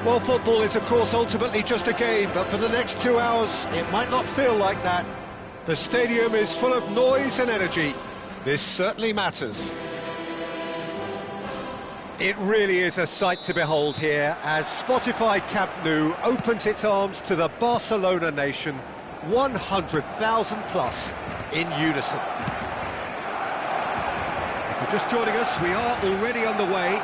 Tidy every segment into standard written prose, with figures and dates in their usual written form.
Well, football is, of course, ultimately just a game, but for the next 2 hours, it might not feel like that. The stadium is full of noise and energy. This certainly matters. It really is a sight to behold here as Spotify Camp Nou opens its arms to the Barcelona nation, 100,000 plus in unison. If you're just joining us, we are already underway.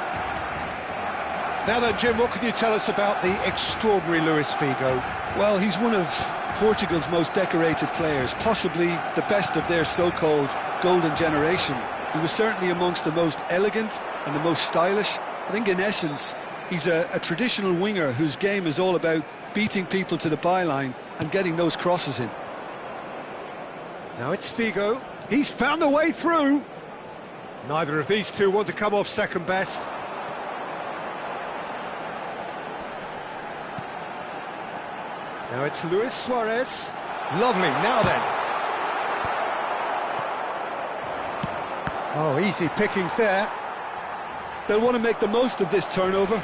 Now then, Jim, what can you tell us about the extraordinary Luis Figo? Well, he's one of Portugal's most decorated players, possibly the best of their so-called golden generation. He was certainly amongst the most elegant and the most stylish. I think in essence, he's a traditional winger whose game is all about beating people to the byline and getting those crosses in. Now it's Figo. He's found a way through. Neither of these two want to come off second best. Now it's Luis Suarez. Lovely, now then. Oh, easy pickings there. They'll want to make the most of this turnover.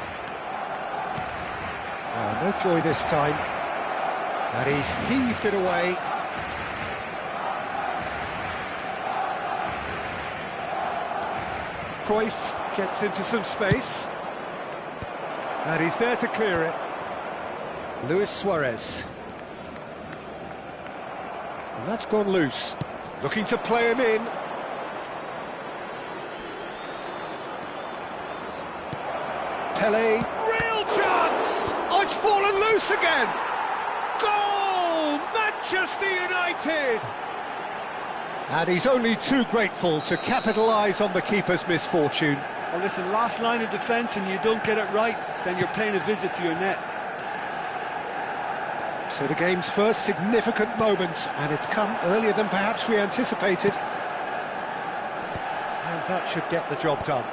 Oh, no joy this time. And he's heaved it away. Cruyff gets into some space. And he's there to clear it. Luis Suarez. And that's gone loose. Looking to play him in. Pele. Real chance! Oh, it's fallen loose again! Goal! Manchester United! And he's only too grateful to capitalise on the keeper's misfortune. Well, listen, last line of defence and you don't get it right, then you're paying a visit to your net. So the game's first significant moment, and it's come earlier than perhaps we anticipated. And that should get the job done.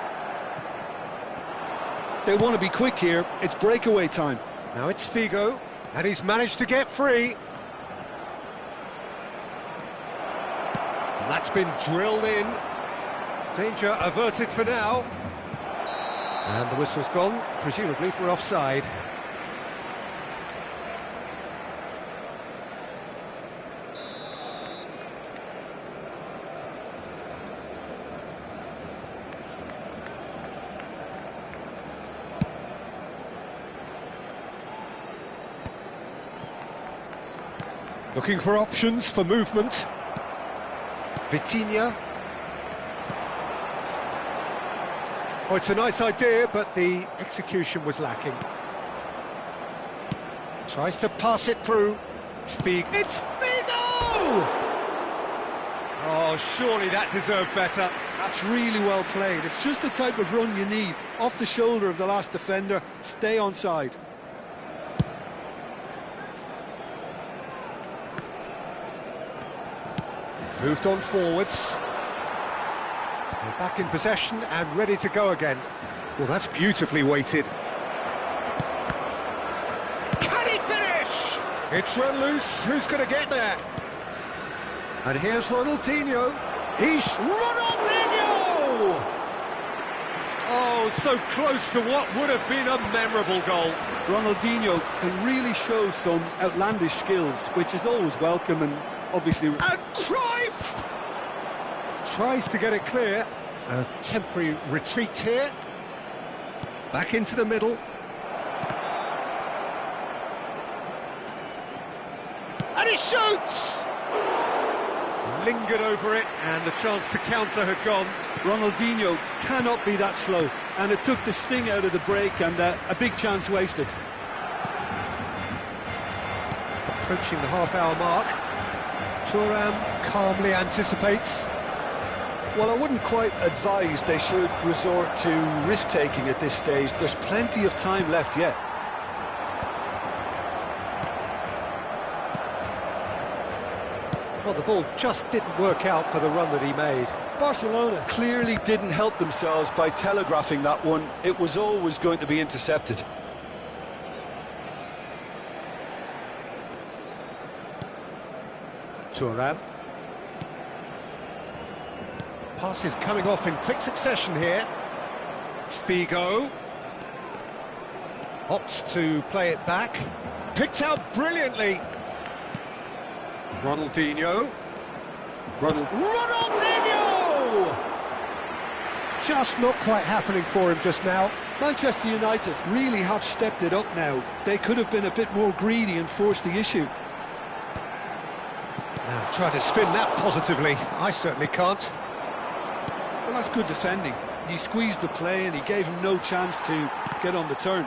They want to be quick here. It's breakaway time. Now it's Figo, and he's managed to get free. And that's been drilled in. Danger averted for now. And the whistle's gone, presumably for offside. Looking for options for movement. Vitinha. Oh, it's a nice idea, but the execution was lacking. Tries to pass it through. Figo. It's Figo! Oh, surely that deserved better. That's really well played. It's just the type of run you need. Off the shoulder of the last defender, stay onside. Moved on forwards. They're back in possession and ready to go again. Well, that's beautifully weighted. Can he finish? It's run loose. Who's going to get there? And here's Ronaldinho. He's Ronaldinho! Oh, so close to what would have been a memorable goal. Ronaldinho can really show some outlandish skills, which is always welcome and obviously... And Cruyff! Tries to get it clear. A temporary retreat here. Back into the middle. And he shoots! Lingered over it, and the chance to counter had gone. Ronaldinho cannot be that slow, and it took the sting out of the break, and a big chance wasted. Approaching the half-hour mark. Thuram calmly anticipates. Well, I wouldn't quite advise they should resort to risk-taking at this stage. There's plenty of time left yet. Well, the ball just didn't work out for the run that he made. Barcelona clearly didn't help themselves by telegraphing that one. It was always going to be intercepted. Thuram. Passes coming off in quick succession here. Figo. Opts to play it back. Picked out brilliantly. Ronaldinho. Ronaldinho! Just not quite happening for him just now. Manchester United really have stepped it up now. They could have been a bit more greedy and forced the issue. Now, try to spin that positively. I certainly can't. Well, that's good defending. He squeezed the play and he gave him no chance to get on the turn.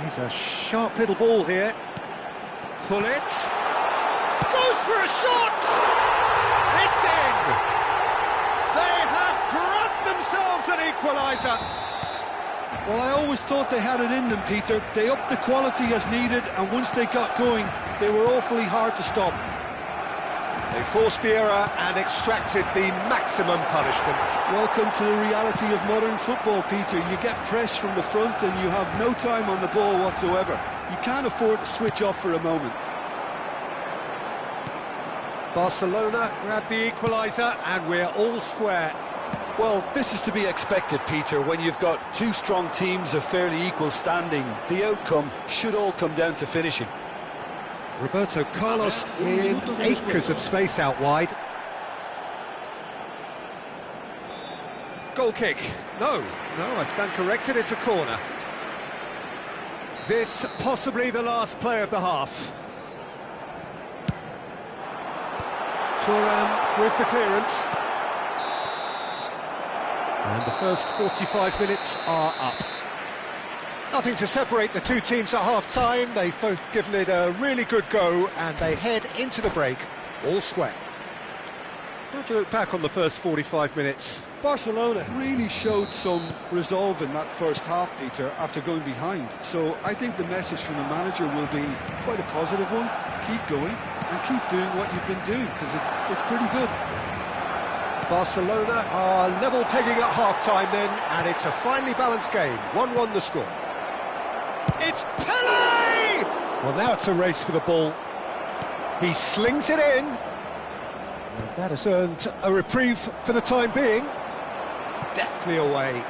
He's a sharp little ball here. Hullet. Goes for a shot! It's in! They have grabbed themselves an equaliser. Well, I always thought they had it in them, Peter. They upped the quality as needed, and once they got going, they were awfully hard to stop. They forced the error and extracted the maximum punishment. Welcome to the reality of modern football, Peter. You get pressed from the front and you have no time on the ball whatsoever. You can't afford to switch off for a moment. Barcelona grab the equaliser and we're all square. Well, this is to be expected, Peter, when you've got two strong teams of fairly equal standing. The outcome should all come down to finishing. Roberto Carlos in acres of space out wide. Goal kick. No, I stand corrected, it's a corner. This possibly the last play of the half. Thuram with the clearance. And the first 45 minutes are up. Nothing to separate the two teams at half-time. They've both given it a really good go, and they head into the break all square. How do you look back on the first 45 minutes? Barcelona really showed some resolve in that first half, Peter, after going behind. So I think the message from the manager will be quite a positive one. Keep going and keep doing what you've been doing, because it's pretty good. Barcelona are level pegging at half-time then, and it's a finely balanced game. 1-1 the score. It's Pele! Well, now it's a race for the ball. He slings it in. And that has earned a reprieve for the time being. Deftly away.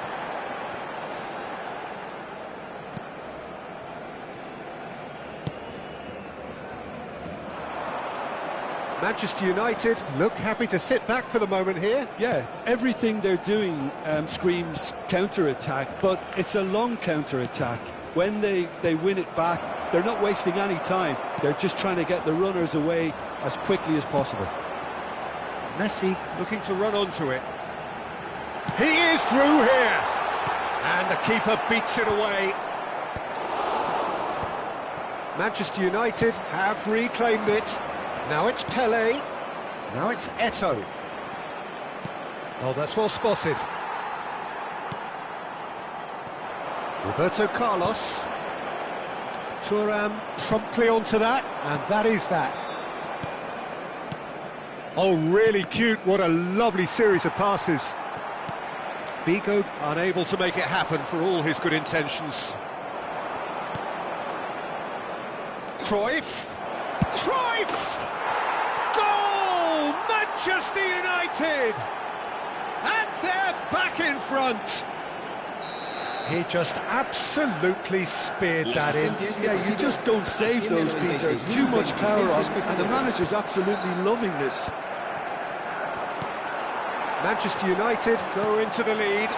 Manchester United look happy to sit back for the moment here. Yeah, everything they're doing screams counter-attack, but it's a long counter-attack. When they win it back, they're not wasting any time. They're just trying to get the runners away as quickly as possible. Messi looking to run onto it. He is through here! And the keeper beats it away. Manchester United have reclaimed it. Now it's Pele. Now it's Eto'o. Oh, that's well spotted. Roberto Carlos. Thuram promptly onto that, and that is that. Oh, really cute. What a lovely series of passes. Bigo unable to make it happen for all his good intentions. Cruyff. Cruyff! Goal! Manchester United! And they're back in front. He just absolutely speared that in. Yeah, you just don't save those, Peter. Too much power on, and the manager's absolutely loving this. Manchester United go into the lead.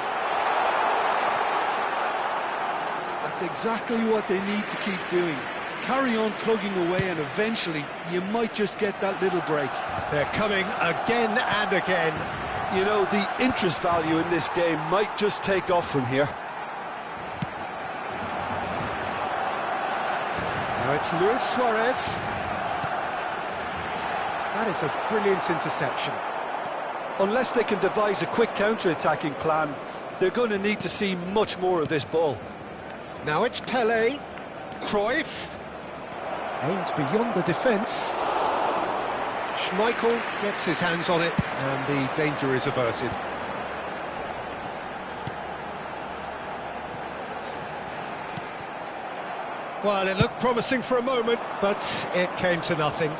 That's exactly what they need to keep doing. Carry on plugging away, and eventually you might just get that little break. They're coming again and again. You know, the interest value in this game might just take off from here. Now it's Luis Suarez. That is a brilliant interception. Unless they can devise a quick counter-attacking plan, they're going to need to see much more of this ball. Now it's Pele. Cruyff. Aimed beyond the defence. Schmeichel gets his hands on it, and the danger is averted. Well, it looked promising for a moment, but it came to nothing.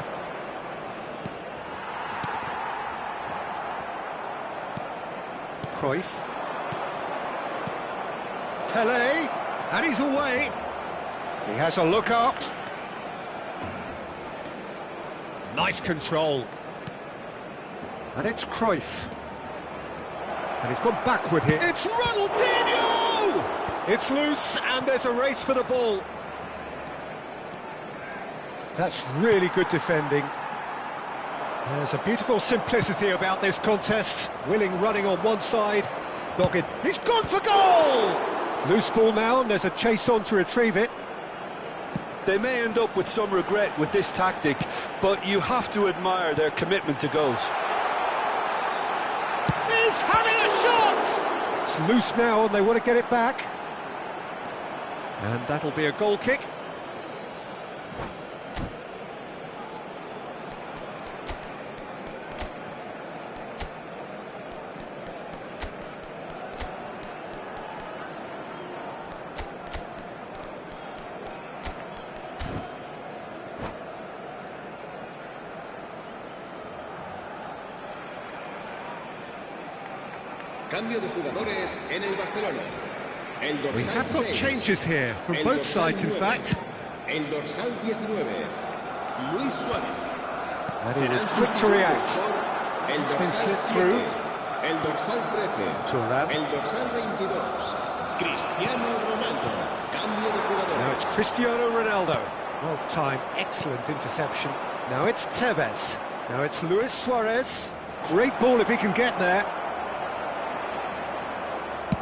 Cruyff. Pele, and he's away. He has a look up. Nice control. And it's Cruyff. And he's gone backward here. It's Ronaldinho! It's loose, and there's a race for the ball. That's really good defending. There's a beautiful simplicity about this contest. Willing running on one side, dogged. He's gone for goal! Loose ball now, and there's a chase on to retrieve it. They may end up with some regret with this tactic, but you have to admire their commitment to goals. He's having a shot! It's loose now, and they want to get it back. And that'll be a goal kick. Cambio de jugadores en el Barcelona. El dorsal We have got 6, changes here from el both dorsal sides, in 9, fact. El dorsal 19, Luis Suárez. And he was Será quick to react. El It's been dorsal slipped 7, through. El dorsal 13. Thuram. El dorsal 22. Cristiano Ronaldo. Cambio de jugadores. Now it's Cristiano Ronaldo. Well timed, excellent interception. Now it's Tevez. Now it's Luis Suarez. Great ball if he can get there.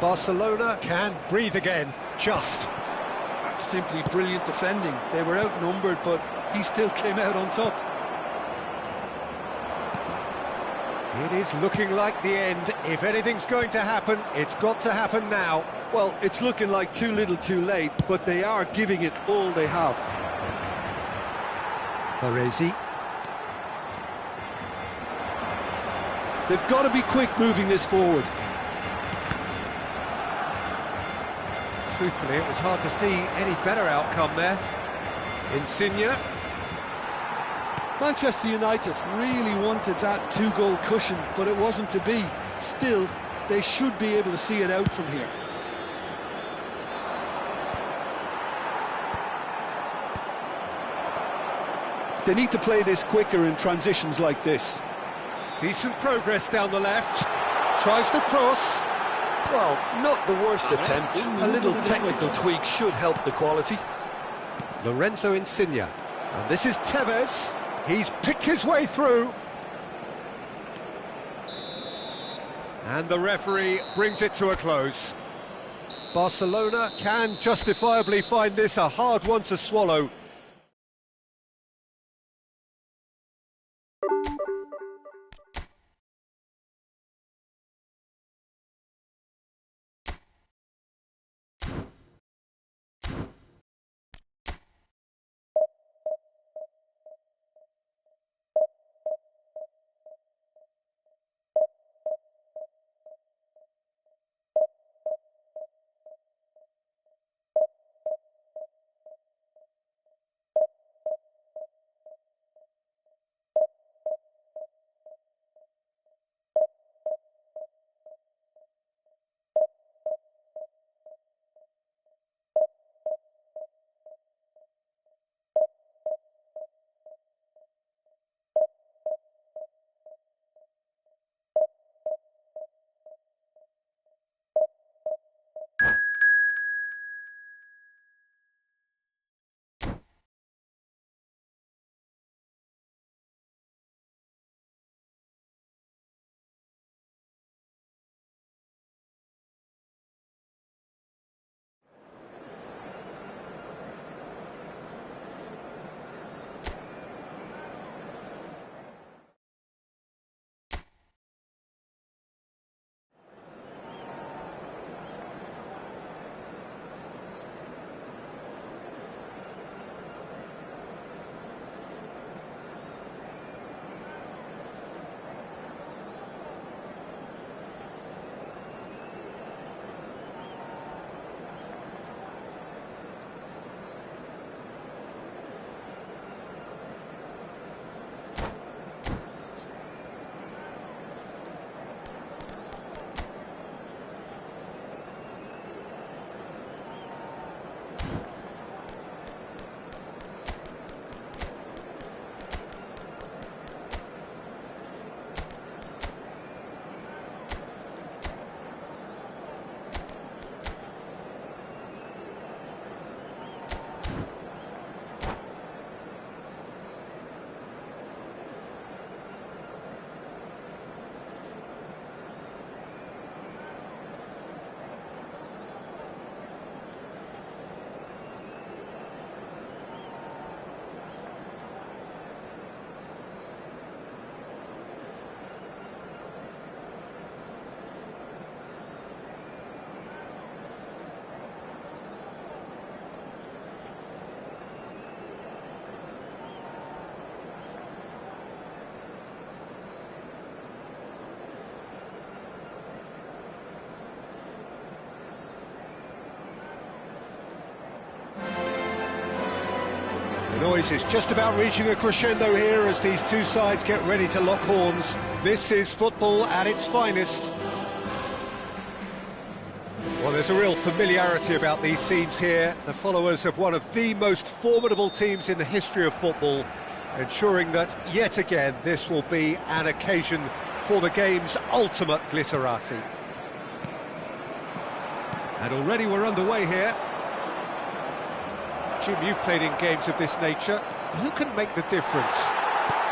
Barcelona can breathe again, just. That's simply brilliant defending. They were outnumbered, but he still came out on top. It is looking like the end. If anything's going to happen, it's got to happen now. Well, it's looking like too little too late, but they are giving it all they have. Baresi. They've got to be quick moving this forward. Truthfully, it was hard to see any better outcome there. Insigne. Manchester United really wanted that two-goal cushion, but it wasn't to be. Still, they should be able to see it out from here. They need to play this quicker in transitions like this. Decent progress down the left. Tries to cross. Well, not the worst attempt. A little technical tweak should help the quality. Lorenzo Insigne. And this is Tevez. He's picked his way through. And the referee brings it to a close. Barcelona can justifiably find this a hard one to swallow. boys, it's just about reaching a crescendo here as these two sides get ready to lock horns. This is football at its finest. Well, there's a real familiarity about these scenes here. The followers of one of the most formidable teams in the history of football, ensuring that, yet again, this will be an occasion for the game's ultimate glitterati. And already we're underway here. Jim, you've played in games of this nature. Who can make the difference?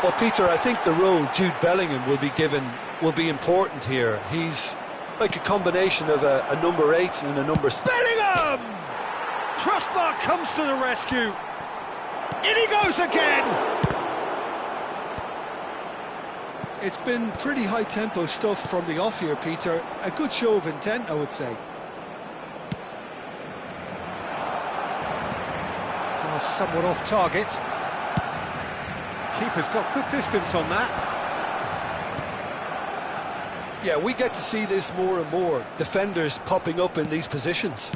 Well, Peter, I think the role Jude Bellingham will be given will be important here. He's like a combination of a number 8 and a number 6. Bellingham! Crossbar comes to the rescue. In he goes again! It's been pretty high-tempo stuff from the off here, Peter. A good show of intent, I would say. Somewhat off target. Keeper's got good distance on that. Yeah, we get to see this more and more. Defenders popping up in these positions.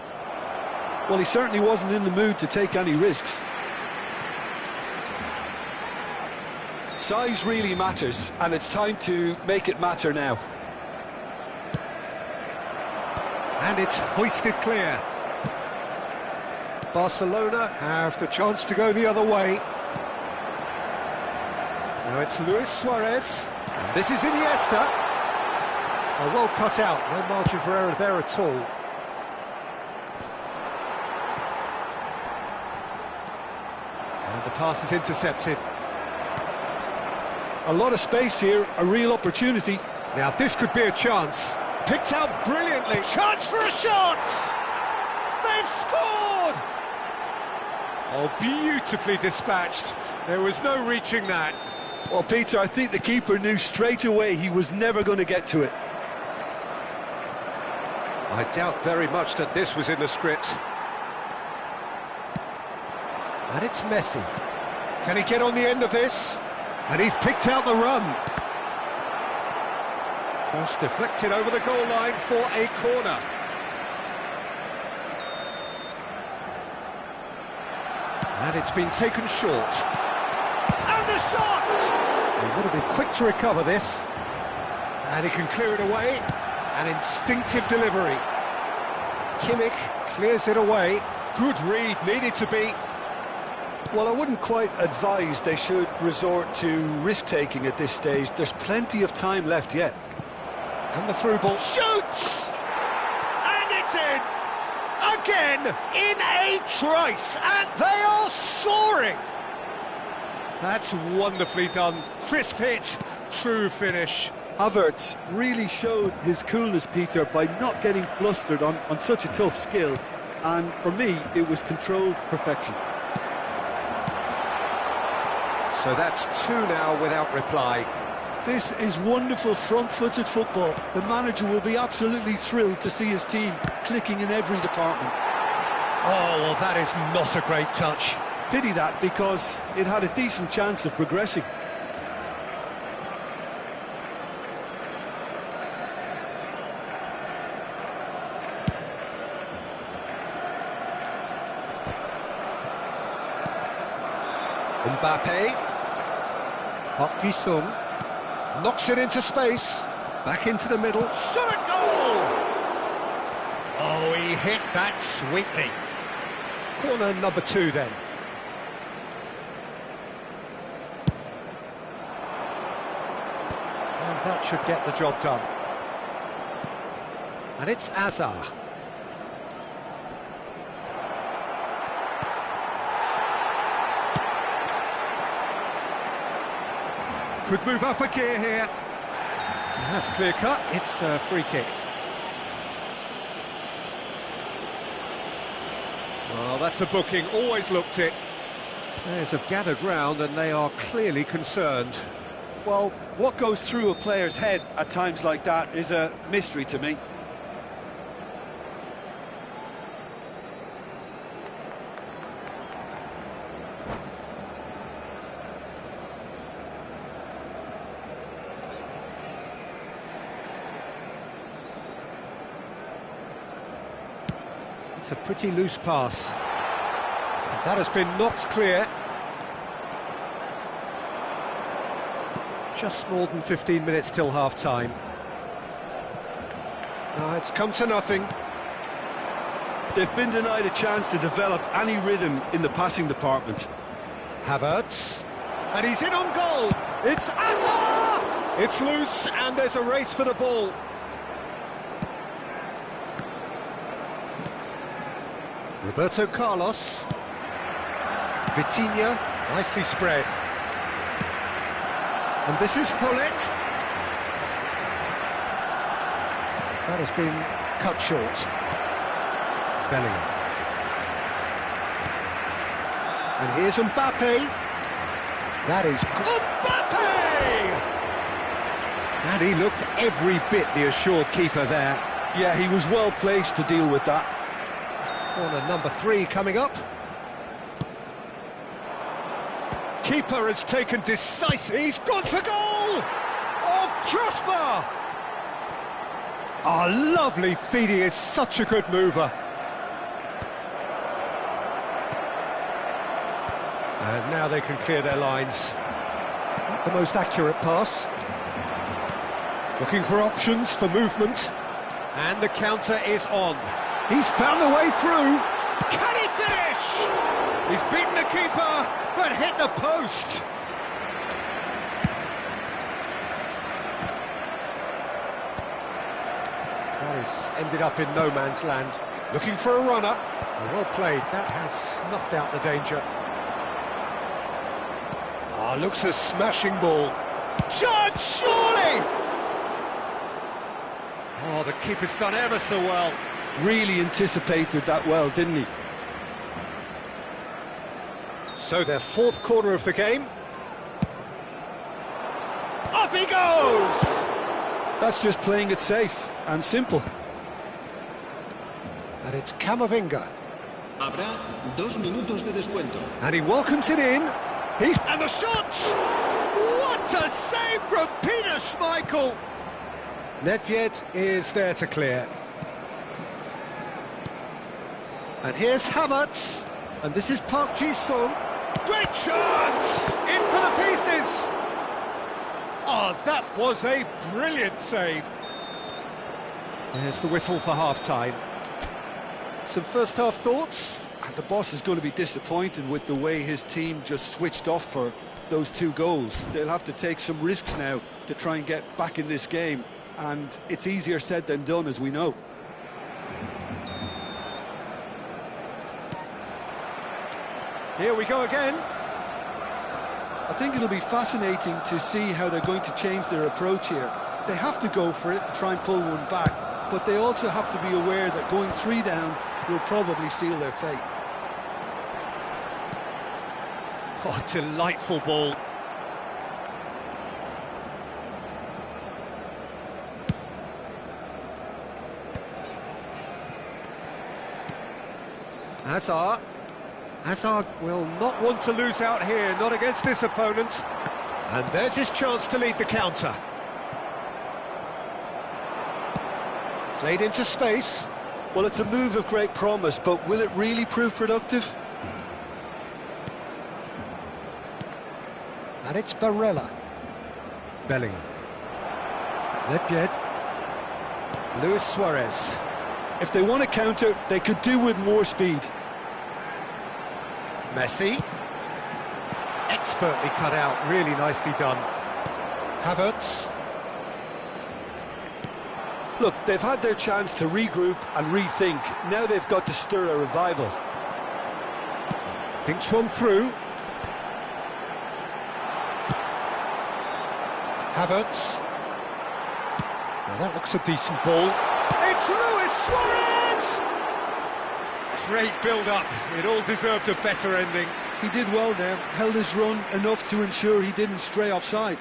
Well, he certainly wasn't in the mood to take any risks. Size really matters, and it's time to make it matter now. And it's hoisted clear. Barcelona have the chance to go the other way. Now it's Luis Suarez, and this is Iniesta. Oh, well cut out, no margin for error there at all. And the pass is intercepted. A lot of space here, a real opportunity. Now this could be a chance. Picked out brilliantly. Chance for a shot! They've scored! Oh, beautifully dispatched. There was no reaching that. Well, Peter, I think the keeper knew straight away he was never going to get to it. I doubt very much that this was in the script. And it's Messi. Can he get on the end of this? And he's picked out the run. Cross deflected over the goal line for a corner. And it's been taken short. And the shot! He would have been quick to recover this. And he can clear it away. An instinctive delivery. Kimmich clears it away. Good read, needed to be. Well, I wouldn't quite advise they should resort to risk-taking at this stage. There's plenty of time left yet. And the through ball shoots! And it's in! Again, in a trice, and they are soaring! That's wonderfully done. Crisp hit, true finish. Havertz really showed his coolness, Peter, by not getting flustered on such a tough skill. And for me, it was controlled perfection. So that's 2 now without reply. This is wonderful front-footed football. The manager will be absolutely thrilled to see his team clicking in every department. Oh, well, that is not a great touch. Pity that, because it had a decent chance of progressing. Mbappe. Park Ji-sung. Knocks it into space. Back into the middle. Shot a goal! Oh, he hit that sweetly. Corner number 2 then. And that should get the job done. And it's Azar. Could move up a gear here. And that's clear cut. It's a free kick. Well, that's a booking. Always looked it. Players have gathered round and they are clearly concerned. Well, what goes through a player's head at times like that is a mystery to me. It's a pretty loose pass. That has been knocked clear. Just more than 15 minutes till half-time. No, it's come to nothing. They've been denied a chance to develop any rhythm in the passing department. Havertz, and he's in on goal. It's Asa! It's loose, and there's a race for the ball. Roberto Carlos. Vitinha, nicely spread. And this is Hullet. That has been cut short. Bellingham. And here's Mbappe. That is Mbappe! And he looked every bit the assured keeper there. Yeah, he was well placed to deal with that. Corner number 3 coming up. Keeper has taken decisive. He's gone for goal! Oh, crossbar! Oh, lovely feed. He is such a good mover. And now they can clear their lines. Not the most accurate pass. Looking for options for movement. And the counter is on. He's found the way through. Can he finish? He's beaten the keeper, but hit the post. That has ended up in no man's land. Looking for a runner. Well played. That has snuffed out the danger. Ah, looks a smashing ball. Shot, surely! Oh, the keeper's done ever so well. Really anticipated that well, didn't he? So their 4th corner of the game. Up he goes! That's just playing it safe and simple. And it's Camavinga. Habrá 2 minutos de descuento. And he welcomes it in. And the shot! What a save from Peter Schmeichel! Nedved is there to clear. And here's Havertz. And this is Park Ji-sung. Great chance! In for the pieces! Oh, that was a brilliant save. There's the whistle for half-time. Some first-half thoughts? And the boss is going to be disappointed with the way his team just switched off for those 2 goals. They'll have to take some risks now to try and get back in this game. And it's easier said than done, as we know. Here we go again. I think it'll be fascinating to see how they're going to change their approach here. They have to go for it and try and pull one back, but they also have to be aware that going 3 down will probably seal their fate. Oh, delightful ball. Hazard will not want to lose out here, not against this opponent. And there's his chance to lead the counter. Played into space. Well, it's a move of great promise, but will it really prove productive? And it's Barella. Bellingham. Nedved. Luis Suarez. If they want to counter, they could do with more speed. Messi. Expertly cut out, really nicely done. Havertz. Look, they've had their chance to regroup and rethink. Now they've got to stir a revival. Thinks one through. Havertz. Now that looks a decent ball. It's Luis Suarez! Great build-up. It all deserved a better ending. He did well there, held his run enough to ensure he didn't stray offside.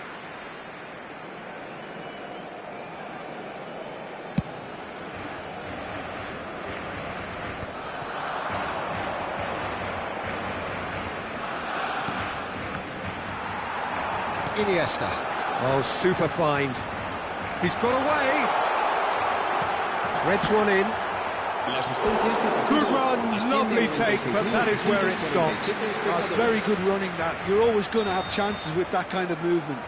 Iniesta. Oh, super find. He's got away. Threads one in. Good run, lovely take, but that is where it stopped. It's very good running that. You're always going to have chances with that kind of movement.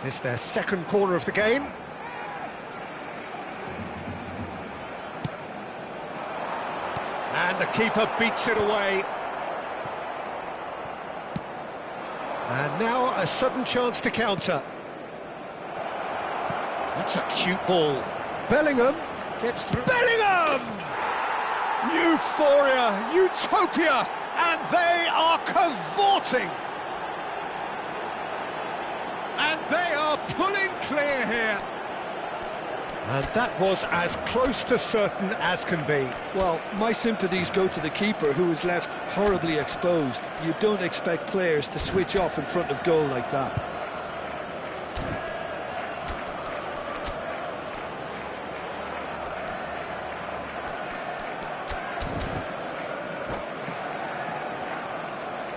It's their second corner of the game. And the keeper beats it away. And now a sudden chance to counter. That's a cute ball. Bellingham gets through. Bellingham! Euphoria, utopia, and they are cavorting. And they are pulling clear here. And that was as close to certain as can be. Well, my sympathies go to the keeper, who was left horribly exposed. You don't expect players to switch off in front of goal like that.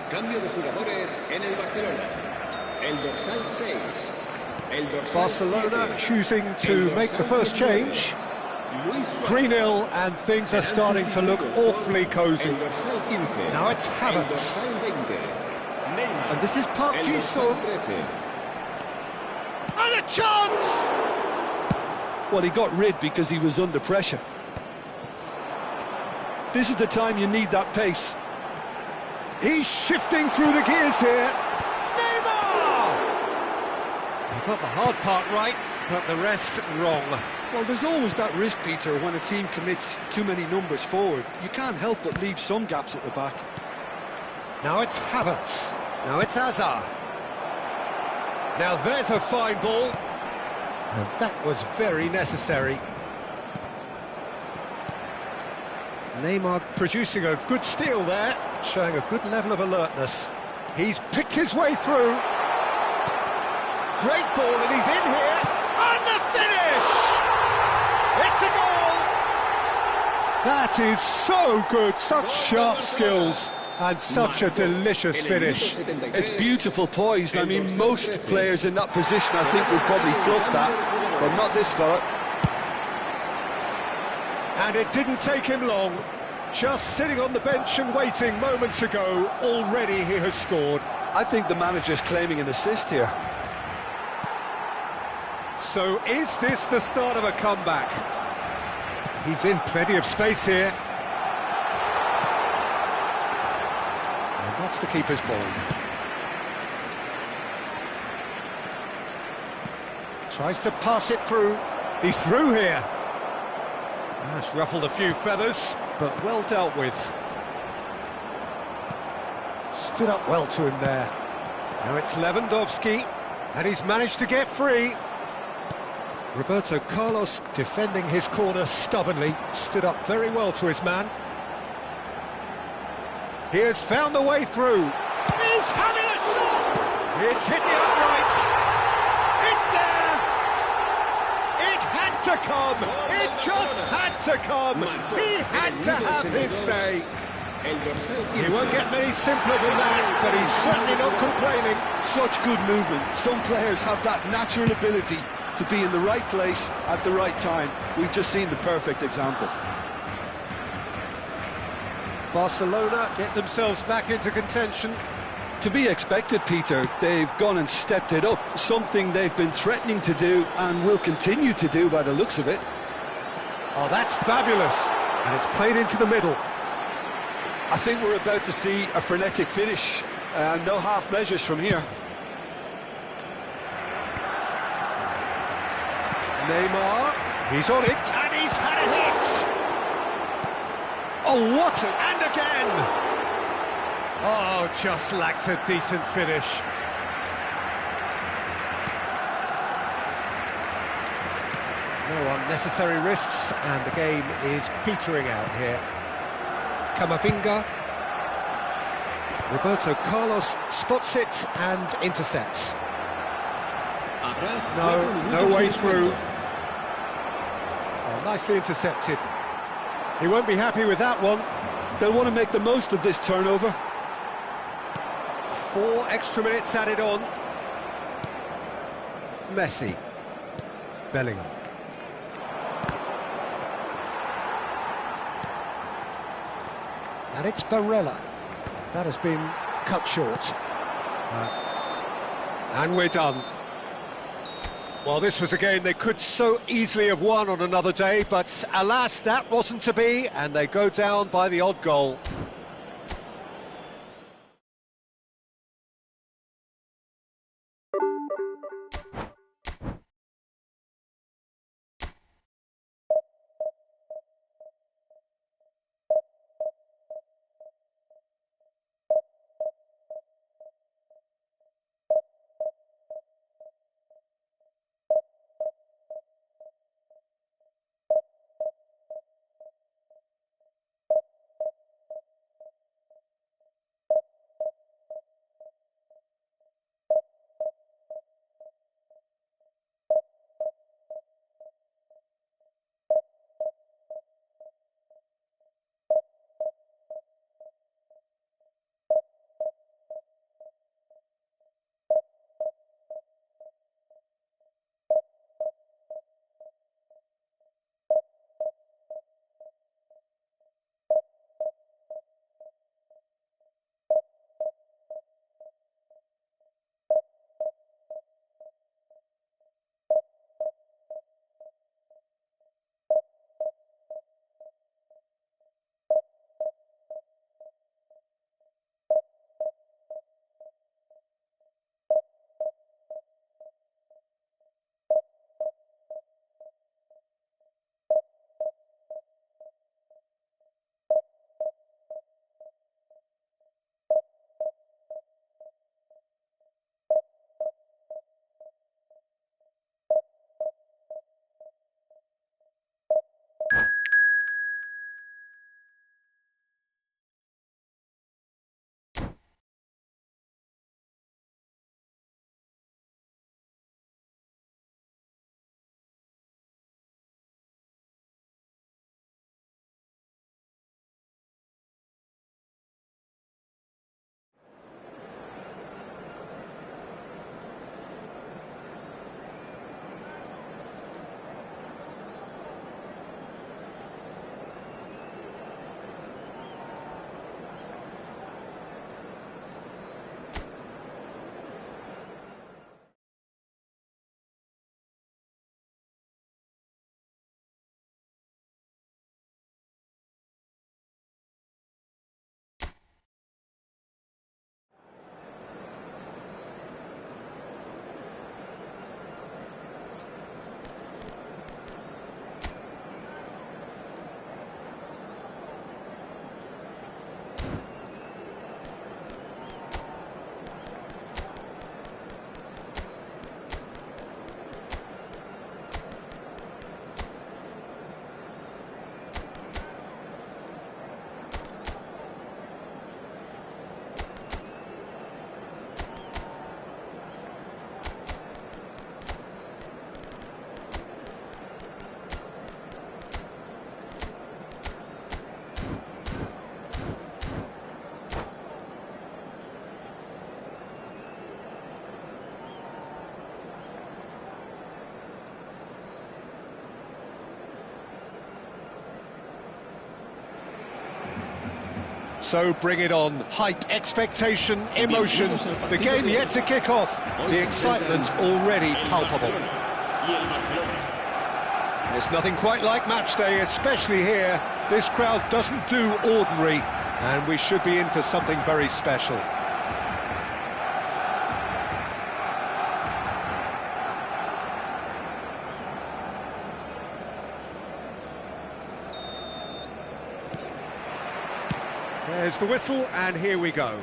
Cambio de jugadores en el Barcelona. El dorsal 6. Barcelona choosing to make the first change. 3-0 and things are starting to look awfully cosy. Now it's Havertz. And this is Park Ji-sung. And a chance! Well, he got rid because he was under pressure. This is the time you need that pace. He's shifting through the gears here. Neymar! He got the hard part right, but the rest wrong. Well, there's always that risk, Peter, when a team commits too many numbers forward. You can't help but leave some gaps at the back. Now it's Havertz. Now it's Hazard. Now there's a fine ball. And that was very necessary. Neymar producing a good steal there, showing a good level of alertness. He's picked his way through. Great ball, and he's in here. And the finish! It's a goal! That is so good, such sharp skills, and such a delicious finish. It's beautiful poise. I mean, most players in that position, I think, would probably fluff that, but not this fella. And it didn't take him long. Just sitting on the bench and waiting moments ago, already he has scored. I think the manager's claiming an assist here. So is this the start of a comeback? He's in plenty of space here. And that's the keeper's ball. Tries to pass it through. He's through here. That's ruffled a few feathers, but well dealt with. Stood up well to him there. Now it's Lewandowski, and he's managed to get free. Roberto Carlos defending his corner stubbornly, stood up very well to his man. He has found the way through. He's having a shot! It's hit the uprights. It's there! It had to come! It just had to come! He had to have his say! He won't get many simpler than that, but he's certainly not complaining. Such good movement. Some players have that natural ability to be in the right place at the right time. We've just seen the perfect example. Barcelona get themselves back into contention. To be expected, Peter. They've gone and stepped it up, something they've been threatening to do and will continue to do by the looks of it. Oh, that's fabulous. And it's played into the middle. I think we're about to see a frenetic finish. No half measures from here. Neymar, he's on it, and he's had a hit! Oh, what and again! Oh, just lacked a decent finish. No unnecessary risks, and the game is petering out here. Camavinga. Roberto Carlos spots it and intercepts. No way through. Oh, nicely intercepted. He won't be happy with that one. They'll want to make the most of this turnover. 4 extra minutes added on. Messi. Bellingham. And it's Barella. That has been cut short. And we're done. Well, this was a game they could so easily have won on another day, but alas, that wasn't to be, and they go down by the odd goal. So bring it on. Hype, expectation, emotion. The game yet to kick off. The excitement already palpable. There's nothing quite like match day, especially here. This crowd doesn't do ordinary, and we should be in for something very special. There's the whistle, and here we go.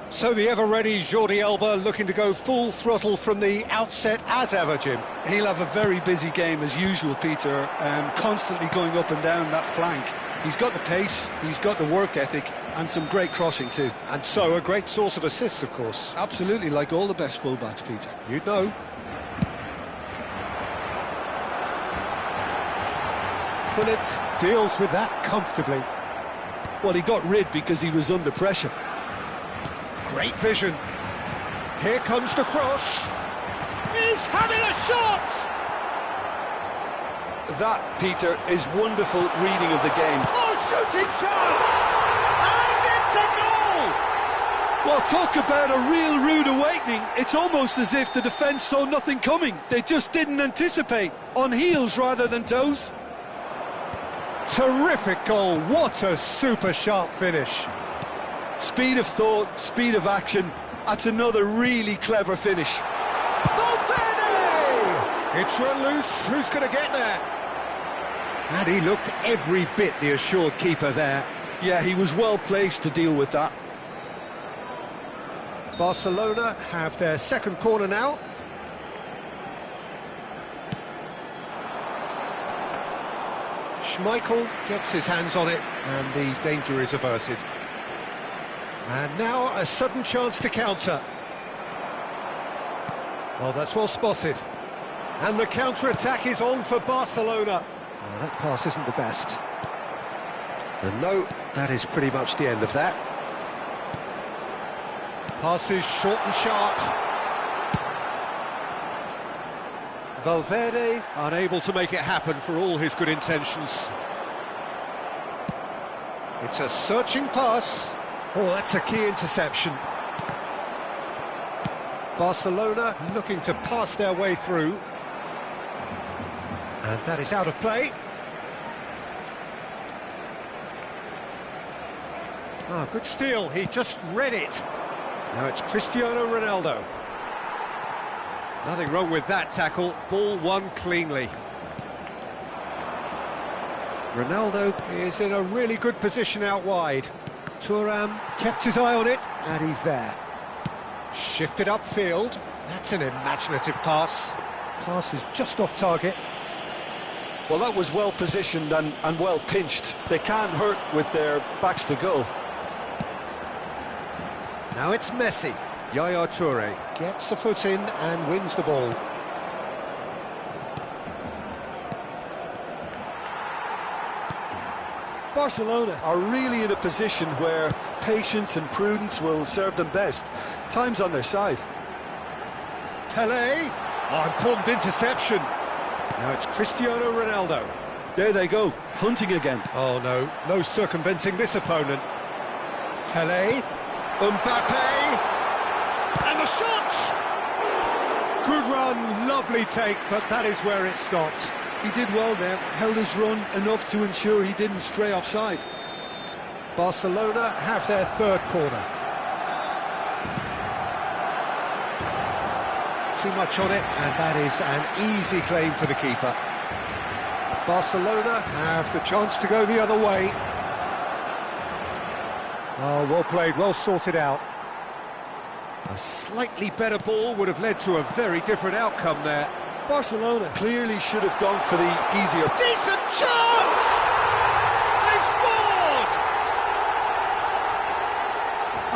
So the ever-ready Jordi Alba looking to go full throttle from the outset as ever, Jim. He'll have a very busy game as usual, Peter, constantly going up and down that flank. He's got the pace, he's got the work ethic, and some great crossing too. And so a great source of assists, of course. Absolutely, like all the best fullbacks, Peter. You know. Pullet deals with that comfortably. Well, he got rid because he was under pressure. Great vision. Here comes the cross. He's having a shot! That, Peter, is wonderful reading of the game. Oh, shooting chance! And it's a goal! Well, talk about a real rude awakening. It's almost as if the defence saw nothing coming. They just didn't anticipate. On heels rather than toes. Terrific goal. What a super sharp finish. Speed of thought, speed of action. That's another really clever finish. Valverde! It's run loose. Who's going to get there? And he looked every bit the assured keeper there. Yeah, he was well placed to deal with that. Barcelona have their second corner now. Schmeichel gets his hands on it and the danger is averted. And now a sudden chance to counter. Well, that's well spotted. And the counter-attack is on for Barcelona. Oh, that pass isn't the best. And no, that is pretty much the end of that. Passes short and sharp. Valverde unable to make it happen for all his good intentions. It's a searching pass. Oh, that's a key interception. Barcelona looking to pass their way through. And that is out of play. Ah, good steal, he just read it. Now it's Cristiano Ronaldo. Nothing wrong with that tackle, ball won cleanly. Ronaldo is in a really good position out wide. Thuram kept his eye on it, and he's there. Shifted upfield, that's an imaginative pass. Pass is just off target. Well, that was well positioned and well pinched. They can't hurt with their backs to goal. Now it's Messi. Yaya Toure gets a foot in and wins the ball. Barcelona are really in a position where patience and prudence will serve them best. Time's on their side. Pelé. Oh, important interception. Now it's Cristiano Ronaldo. There they go, hunting again. Oh no, no circumventing this opponent. Pelé. Mbappe, and the shot! Good run, lovely take, but that is where it stopped. He did well there, held his run enough to ensure he didn't stray offside. Barcelona have their third corner. Too much on it, and that is an easy claim for the keeper. Barcelona have the chance to go the other way. Oh, well played, well sorted out. A slightly better ball would have led to a very different outcome there. Barcelona clearly should have gone for the easier... Decent chance! They've scored!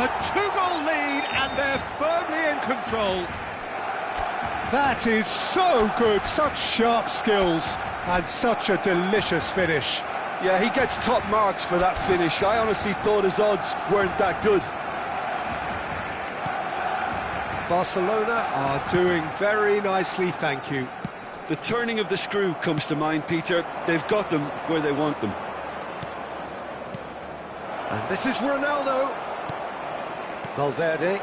A two-goal lead and they're firmly in control. That is so good, such sharp skills and such a delicious finish. Yeah, he gets top marks for that finish. I honestly thought his odds weren't that good. Barcelona are doing very nicely, thank you. The turning of the screw comes to mind, Peter. They've got them where they want them. And this is Ronaldo. Valverde.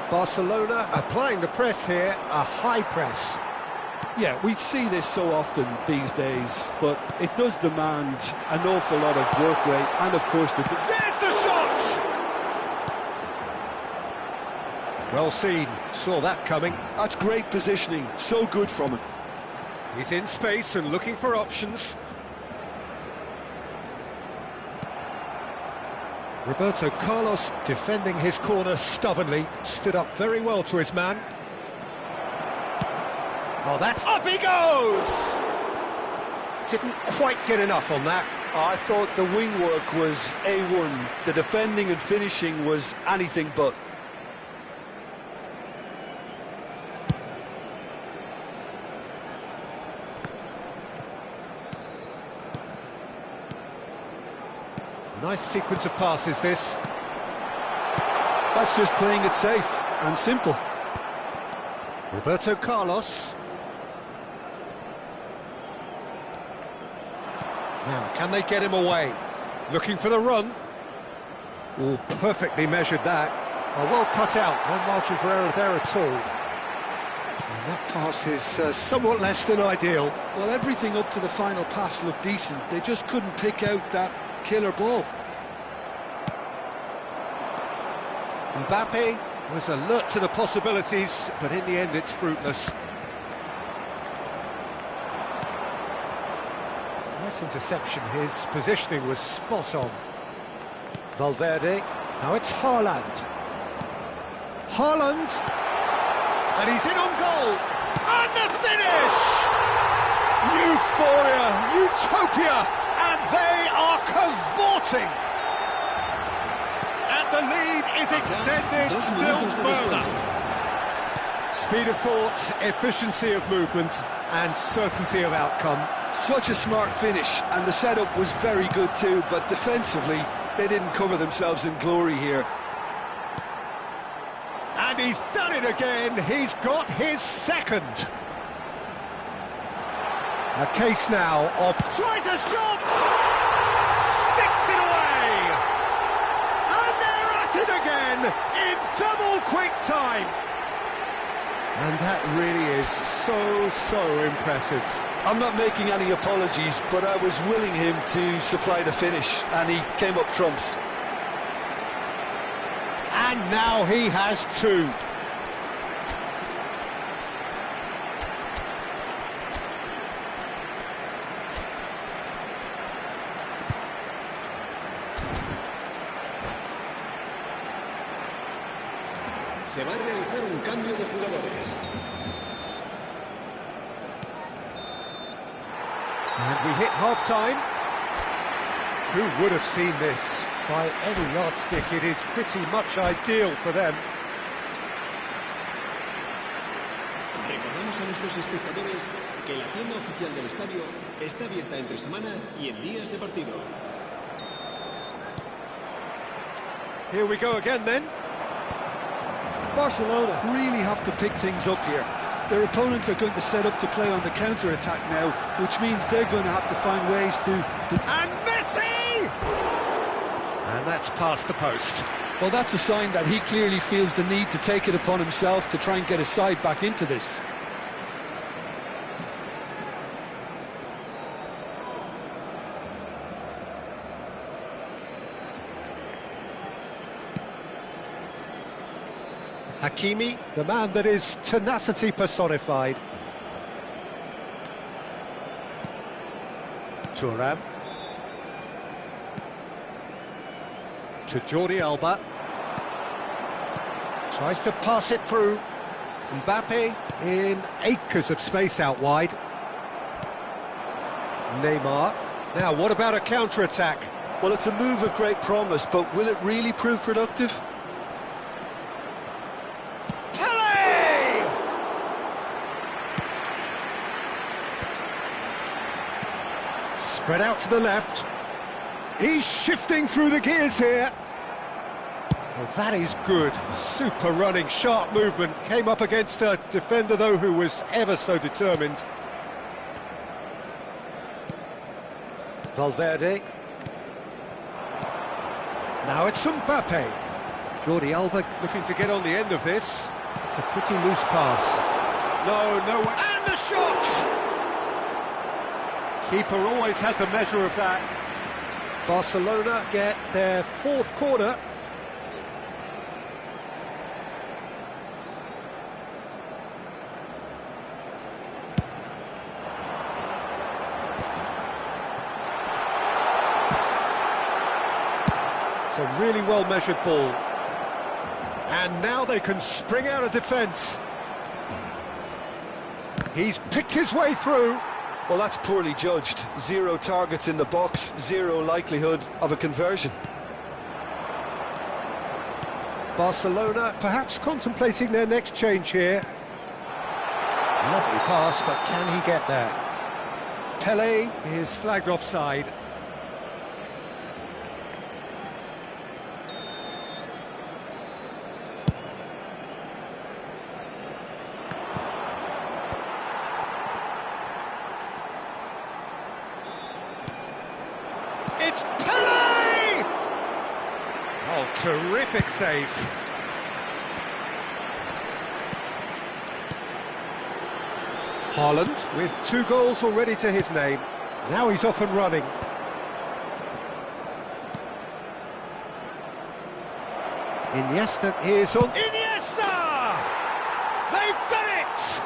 Barcelona applying the press here, a high press. Yeah, we see this so often these days, but it does demand an awful lot of work rate and, of course, the... There's the shot! Well seen, saw that coming. That's great positioning, so good from him. He's in space and looking for options. Roberto Carlos defending his corner stubbornly, stood up very well to his man. Oh, that's... Up he goes! Didn't quite get enough on that. I thought the wing work was A1. The defending and finishing was anything but. Nice sequence of passes, this. That's just playing it safe and simple. Roberto Carlos. Now, can they get him away? Looking for the run. Oh, perfectly measured that. Oh, well cut out, no margin for error there at all. And that pass is somewhat less than ideal. Well, everything up to the final pass looked decent. They just couldn't pick out that killer ball. Mbappe was alert to the possibilities, but in the end it's fruitless. Nice interception, his positioning was spot on. Valverde, now it's Haaland. Haaland, and he's in on goal, and the finish! Euphoria, utopia, and they are cavorting! And the lead is extended still further. Speed of thought, efficiency of movement, and certainty of outcome. Such a smart finish, and the setup was very good too, but defensively, they didn't cover themselves in glory here. And he's done it again, he's got his second. A case now of tries a shot, sticks it away, and they're at it again in double quick time. And that really is so impressive. I'm not making any apologies, but I was willing him to supply the finish, and he came up trumps. And now he has two. Se va a realizar un cambio de jugadores. And we hit half-time. Who would have seen this? By any yardstick, it is pretty much ideal for them. Recordamos a nuestros espectadores que la tienda oficial del estadio está abierta entre semana y en días de partido. Here we go again then. Barcelona really have to pick things up here. Their opponents are going to set up to play on the counter-attack now, which means they're going to have to find ways to... And Messi! And that's past the post. Well, that's a sign that he clearly feels the need to take it upon himself to try and get his side back into this. Hakimi, the man that is tenacity personified. Thuram. To Jordi Alba. Tries to pass it through. Mbappe in acres of space out wide. Neymar. Now, what about a counter-attack? Well, it's a move of great promise, but will it really prove productive? Spread out to the left. He's shifting through the gears here. Well, that is good. Super running, sharp movement. Came up against a defender, though, who was ever so determined. Valverde. Now it's Mbappe. Jordi Alba looking to get on the end of this. It's a pretty loose pass. No, and the shot! Keeper always had the measure of that. Barcelona get their fourth corner. It's a really well-measured ball. And now they can spring out of defence. He's picked his way through. Well, that's poorly judged. 0 targets in the box, 0 likelihood of a conversion. Barcelona perhaps contemplating their next change here. Lovely pass, but can he get there? Pelé is flagged offside. It's Pelé! Oh, terrific save. Haaland with 2 goals already to his name. Now he's off and running. Iniesta is on. Iniesta! They've done it!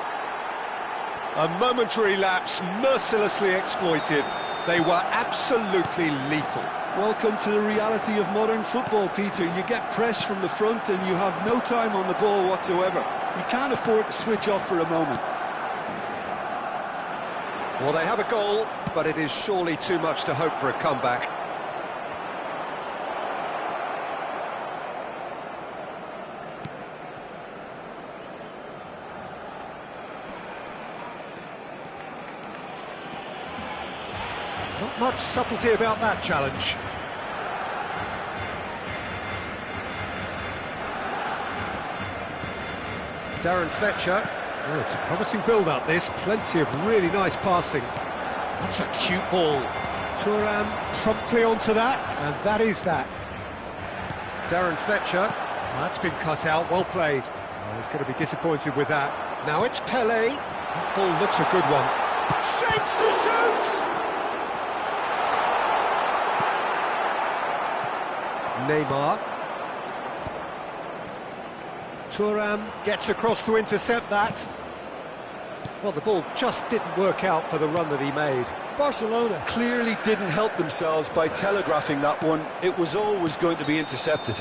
A momentary lapse mercilessly exploited. They were absolutely lethal. Welcome to the reality of modern football, Peter. You get press from the front and you have no time on the ball whatsoever. You can't afford to switch off for a moment. Well, they have a goal, but it is surely too much to hope for a comeback. Not much subtlety about that challenge. Darren Fletcher. Oh, it's a promising build-up, this. Plenty of really nice passing. That's a cute ball. Thuram promptly onto that, and that is that. Darren Fletcher. That's been cut out, well played. Oh, he's going to be disappointed with that. Now it's Pelé. That ball looks a good one. Shapes to shoot! Neymar. Thuram gets across to intercept that. Well, the ball just didn't work out for the run that he made. Barcelona clearly didn't help themselves by telegraphing that one. It was always going to be intercepted.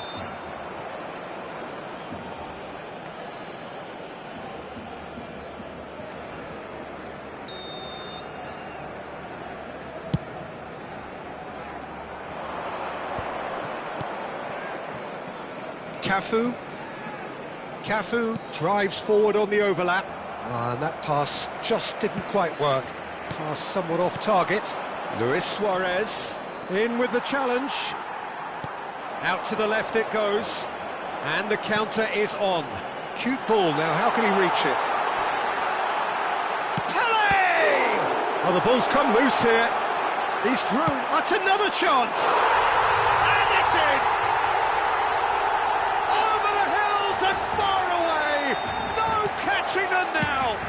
Cafu drives forward on the overlap, and that pass just didn't quite work. Pass somewhat off target. Luis Suarez in with the challenge. Out to the left it goes, and the counter is on. Cute ball. Now how can he reach it? Pelé! Oh, the ball's come loose here. He's through. That's another chance. And it's in. Over the hills and far away. No catching them now.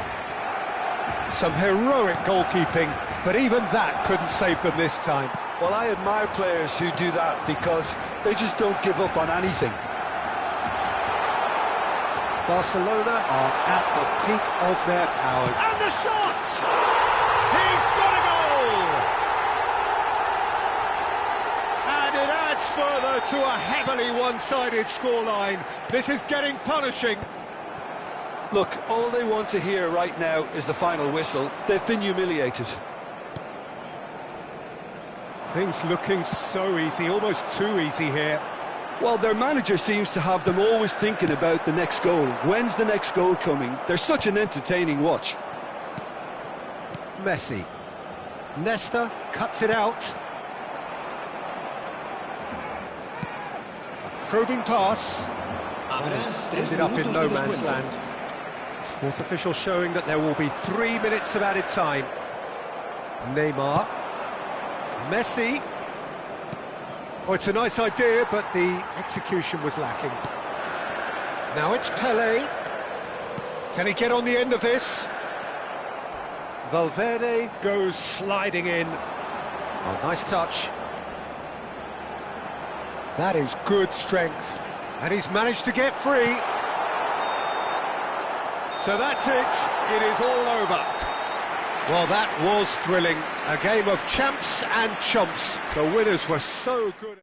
Some heroic goalkeeping, but even that couldn't save them this time. Well, I admire players who do that because they just don't give up on anything. Barcelona are at the peak of their powers. And the shot! He's got a goal! And it adds further to a heavily one-sided scoreline. This is getting punishing. Look, all they want to hear right now is the final whistle. They've been humiliated. Things looking so easy, almost too easy here. Well, their manager seems to have them always thinking about the next goal. When's the next goal coming? They're such an entertaining watch. Messi. Nesta cuts it out. A probing pass. And it's ended up in no man's land. Fourth official showing that there will be 3 minutes of added time. Neymar. Messi. Oh, it's a nice idea, but the execution was lacking. Now it's Pelé. Can he get on the end of this? Valverde goes sliding in. Oh, nice touch. That is good strength. And he's managed to get free. So that's it. It is all over. Well, that was thrilling. A game of champs and chumps. The winners were so good.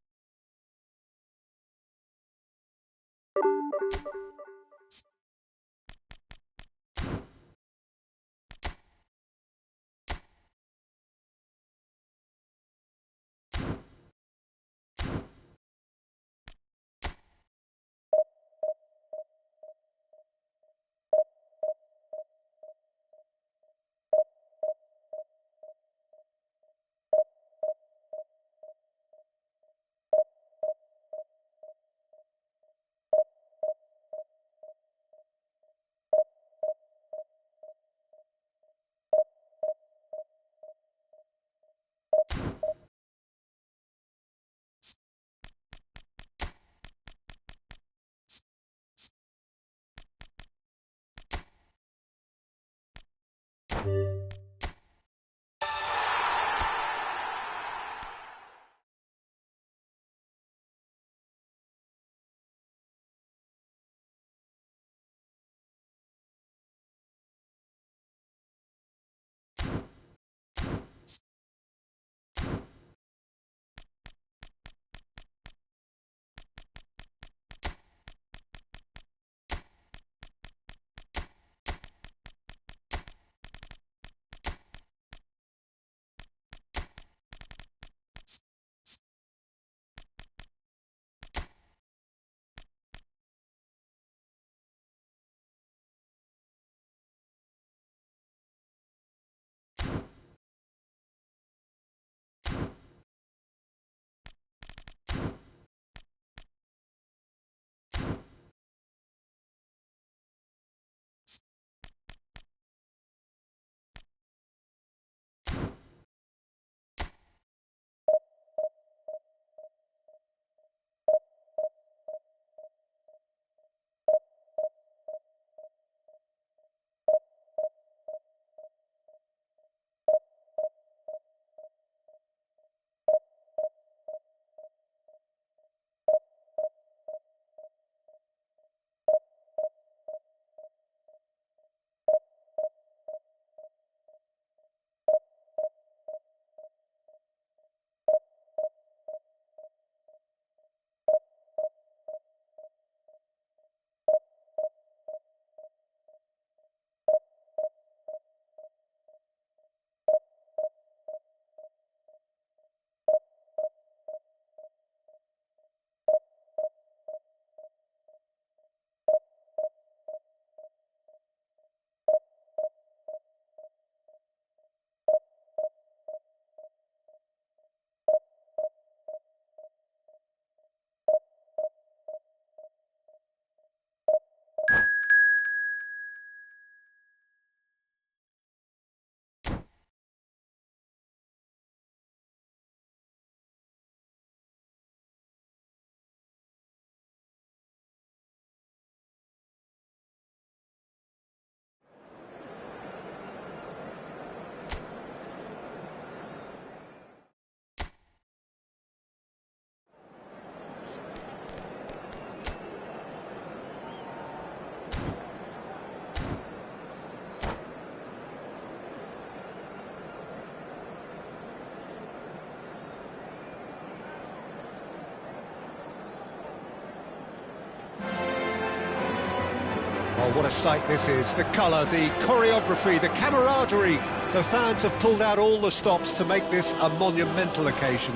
Oh, what a sight this is. The colour, the choreography, the camaraderie. The fans have pulled out all the stops to make this a monumental occasion.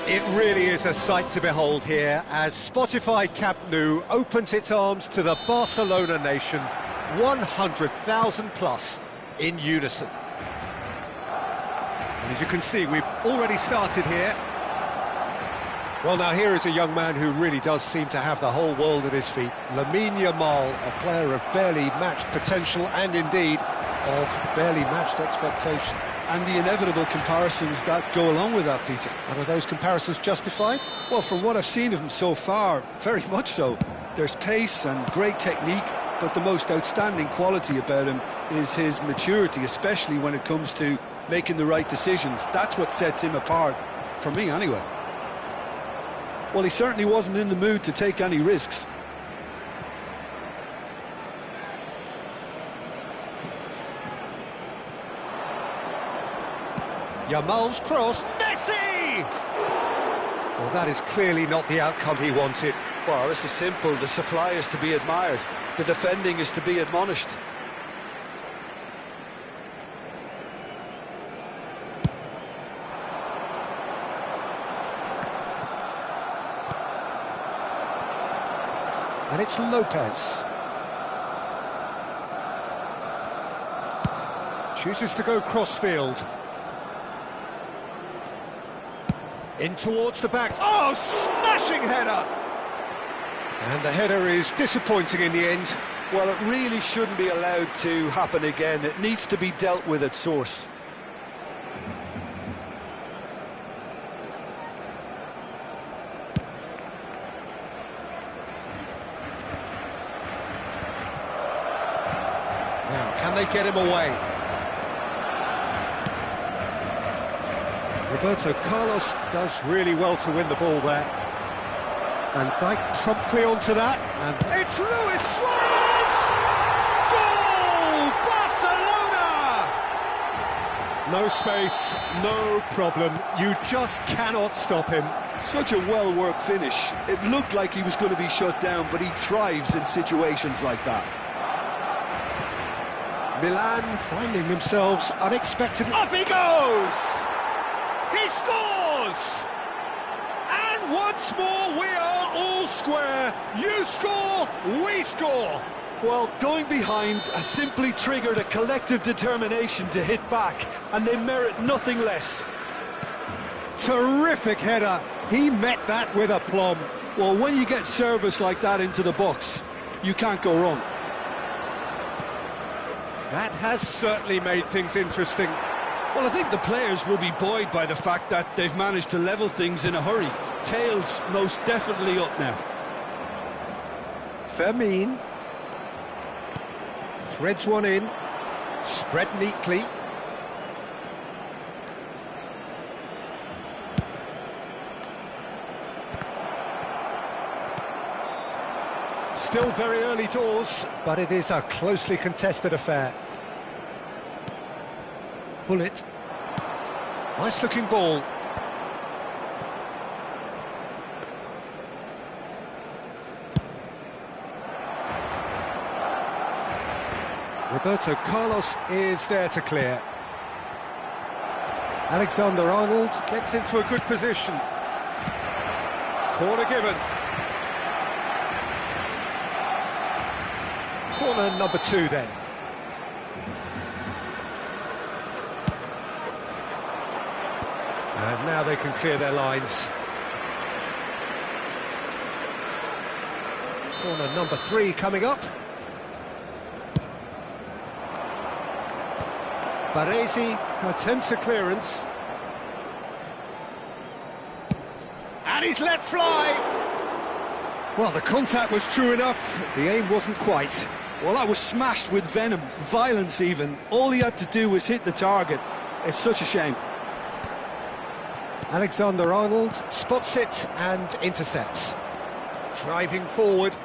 It really is a sight to behold here as Spotify Camp Nou opens its arms to the Barcelona nation, 100,000 plus in unison. And as you can see, we've already started here. Well, now here is a young man who really does seem to have the whole world at his feet. Lamine Yamal, a player of barely matched potential and indeed of barely matched expectation. And the inevitable comparisons that go along with that, Peter. And are those comparisons justified? Well, from what I've seen of him so far, very much so. There's pace and great technique, but the most outstanding quality about him is his maturity, especially when it comes to making the right decisions. That's what sets him apart, for me anyway. Well, he certainly wasn't in the mood to take any risks. Yamal's cross, Messi! Well, that is clearly not the outcome he wanted. Well, this is simple. The supply is to be admired. The defending is to be admonished. And it's Lopez. Chooses to go crossfield. In towards the back. Oh, smashing header! And the header is disappointing in the end. Well, it really shouldn't be allowed to happen again. It needs to be dealt with at source. Now, can they get him away? Roberto Carlos does really well to win the ball there. And Dijk promptly onto that, and it's Luis Suarez! Goal! Barcelona! No space, no problem. You just cannot stop him. Such a well-worked finish. It looked like he was going to be shut down, but he thrives in situations like that. Milan finding themselves unexpectedly. Up he goes! He scores! And once more we are all square. You score, we score. Well, going behind has simply triggered a collective determination to hit back, and they merit nothing less. Terrific header. He met that with aplomb. Well, when you get service like that into the box, you can't go wrong. That has certainly made things interesting. Well, I think the players will be buoyed by the fact that they've managed to level things in a hurry. Tails most definitely up now. Fermin threads one in, spread neatly. Still very early doors, but it is a closely contested affair. Pull it. Nice looking ball. Roberto Carlos is there to clear. Alexander-Arnold gets into a good position. Corner given. Corner number 2 then. And now they can clear their lines. Corner number 3 coming up. Baresi attempts a clearance. And he's let fly! Well, the contact was true enough, the aim wasn't quite. Well, that was smashed with venom, violence even. All he had to do was hit the target. It's such a shame. Alexander-Arnold spots it and intercepts. Driving forward.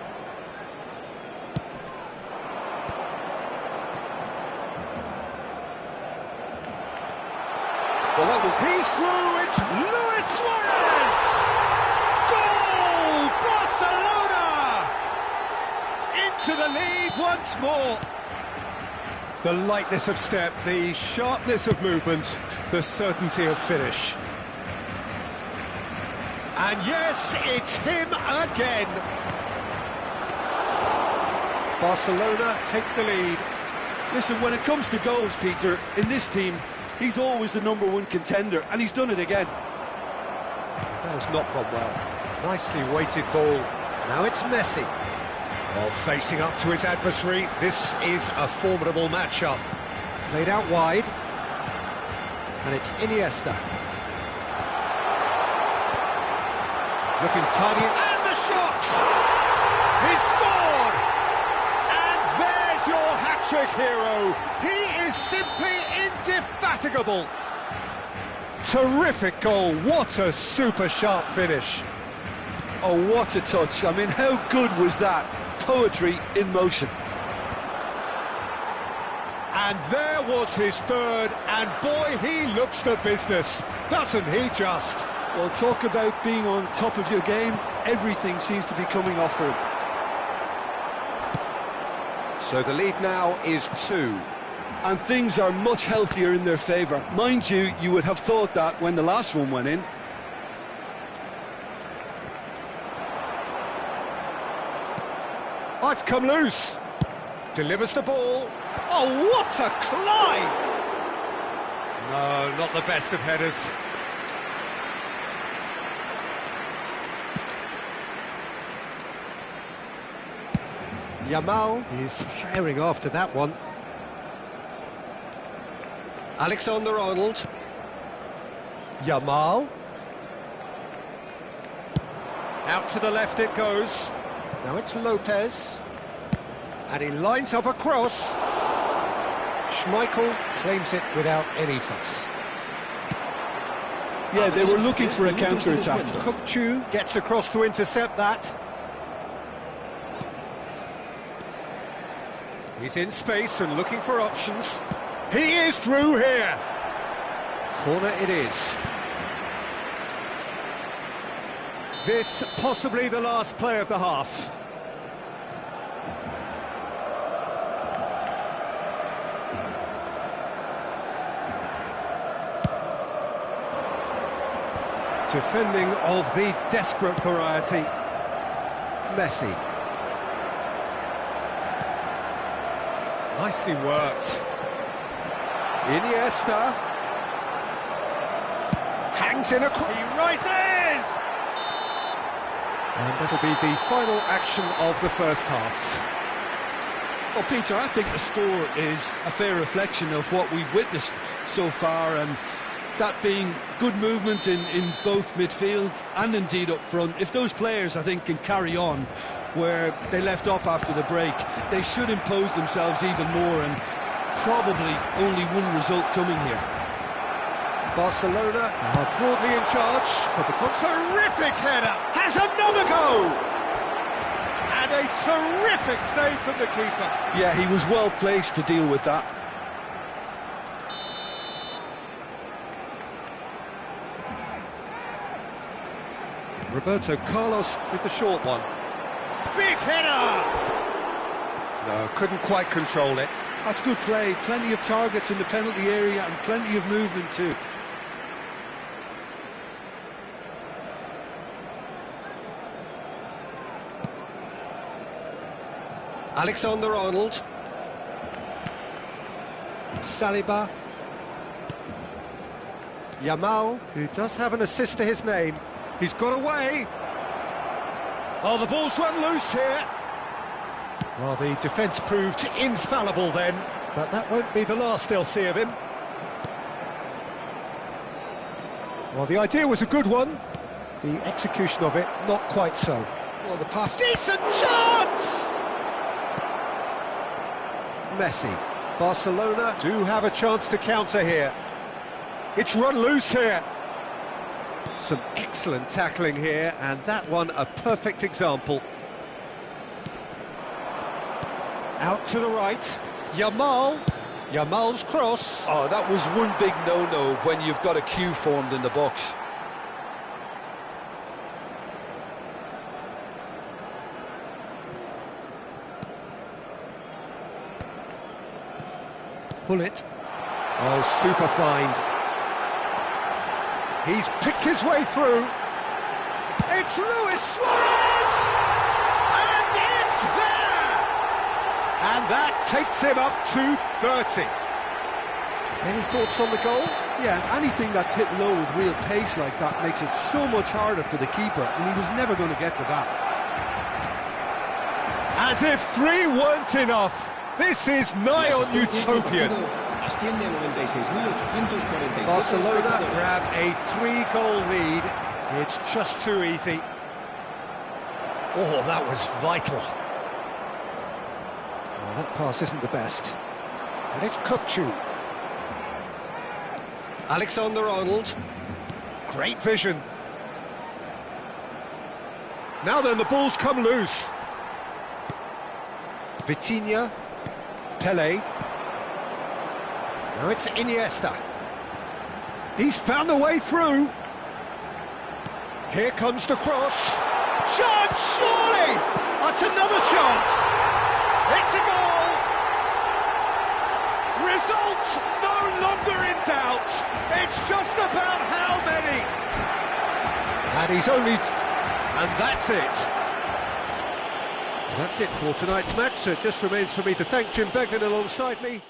Well, that was... He's through, it's Luis Suarez! Goal! Barcelona! Into the lead once more. The lightness of step, the sharpness of movement, the certainty of finish. And yes, it's him again. Barcelona take the lead. Listen, when it comes to goals, Peter, in this team, he's always the #1 contender, and he's done it again. That has not gone well. Nicely weighted ball. Now it's Messi. While facing up to his adversary, this is a formidable matchup. Played out wide. And it's Iniesta. Looking tidy, and the shot! He's scored! And there's your hat-trick hero. He is simply indefatigable. Terrific goal, what a super sharp finish. Oh, what a touch. I mean, how good was that? Poetry in motion. And there was his third, and boy, he looks the business, doesn't he just? Well, talk about being on top of your game. Everything seems to be coming off for him. So the lead now is 2. And things are much healthier in their favour. Mind you, you would have thought that when the last one went in. Oh, it's come loose. Delivers the ball. Oh, what a climb! No, not the best of headers. Yamal is herring after that one. Alexander-Arnold. Yamal. Out to the left it goes. Now it's Lopez. And he lines up a cross. Schmeichel claims it without any fuss. Yeah, they were looking for a counter-attack. Chu gets across to intercept that. He's in space and looking for options. He is through here. Corner it is. This possibly the last play of the half. Defending of the desperate variety. Messi. Nicely worked. Iniesta. Hangs in a... He rises! And that'll be the final action of the first half. Well, Peter, I think the score is a fair reflection of what we've witnessed so far, and that being good movement in both midfield and indeed up front. If those players, I think, can carry on where they left off after the break, they should impose themselves even more, and probably only one result coming here. Barcelona are broadly in charge, but the terrific header has another go! And a terrific save from the keeper. Yeah, he was well placed to deal with that. Roberto Carlos with the short one. Big header! No, couldn't quite control it. That's good play. Plenty of targets in the penalty area and plenty of movement too. Alexander-Arnold. Saliba. Yamal, who does have an assist to his name. He's got away. Oh, the ball's run loose here. Well, the defence proved infallible then, but that won't be the last they'll see of him. Well, the idea was a good one. The execution of it, not quite so. Well, the pass... Decent chance! Messi. Barcelona do have a chance to counter here. It's run loose here. Some excellent tackling here, and that one a perfect example. Out to the right, Yamal's cross. Oh, that was one big no-no when you've got a queue formed in the box. Pull it. Oh, super find. He's picked his way through. It's Luis Suarez! And it's there! And that takes him up to 30. Any thoughts on the goal? Yeah, and anything that's hit low with real pace like that makes it so much harder for the keeper, and he was never going to get to that. As if 3 weren't enough. This is nigh on utopian. Barcelona grab a 3-goal lead. It's just too easy. Oh, that was vital. Oh, that pass isn't the best. And it's Chu. Alexander-Arnold. Great vision. Now then, the ball's come loose. Vitinha. Pele. Now it's Iniesta. He's found a way through. Here comes the cross. Chance, surely! That's another chance. It's a goal. Result no longer in doubt. It's just about how many. And he's only... And that's it. That's it for tonight's match, so it just remains for me to thank Jim Beglin alongside me.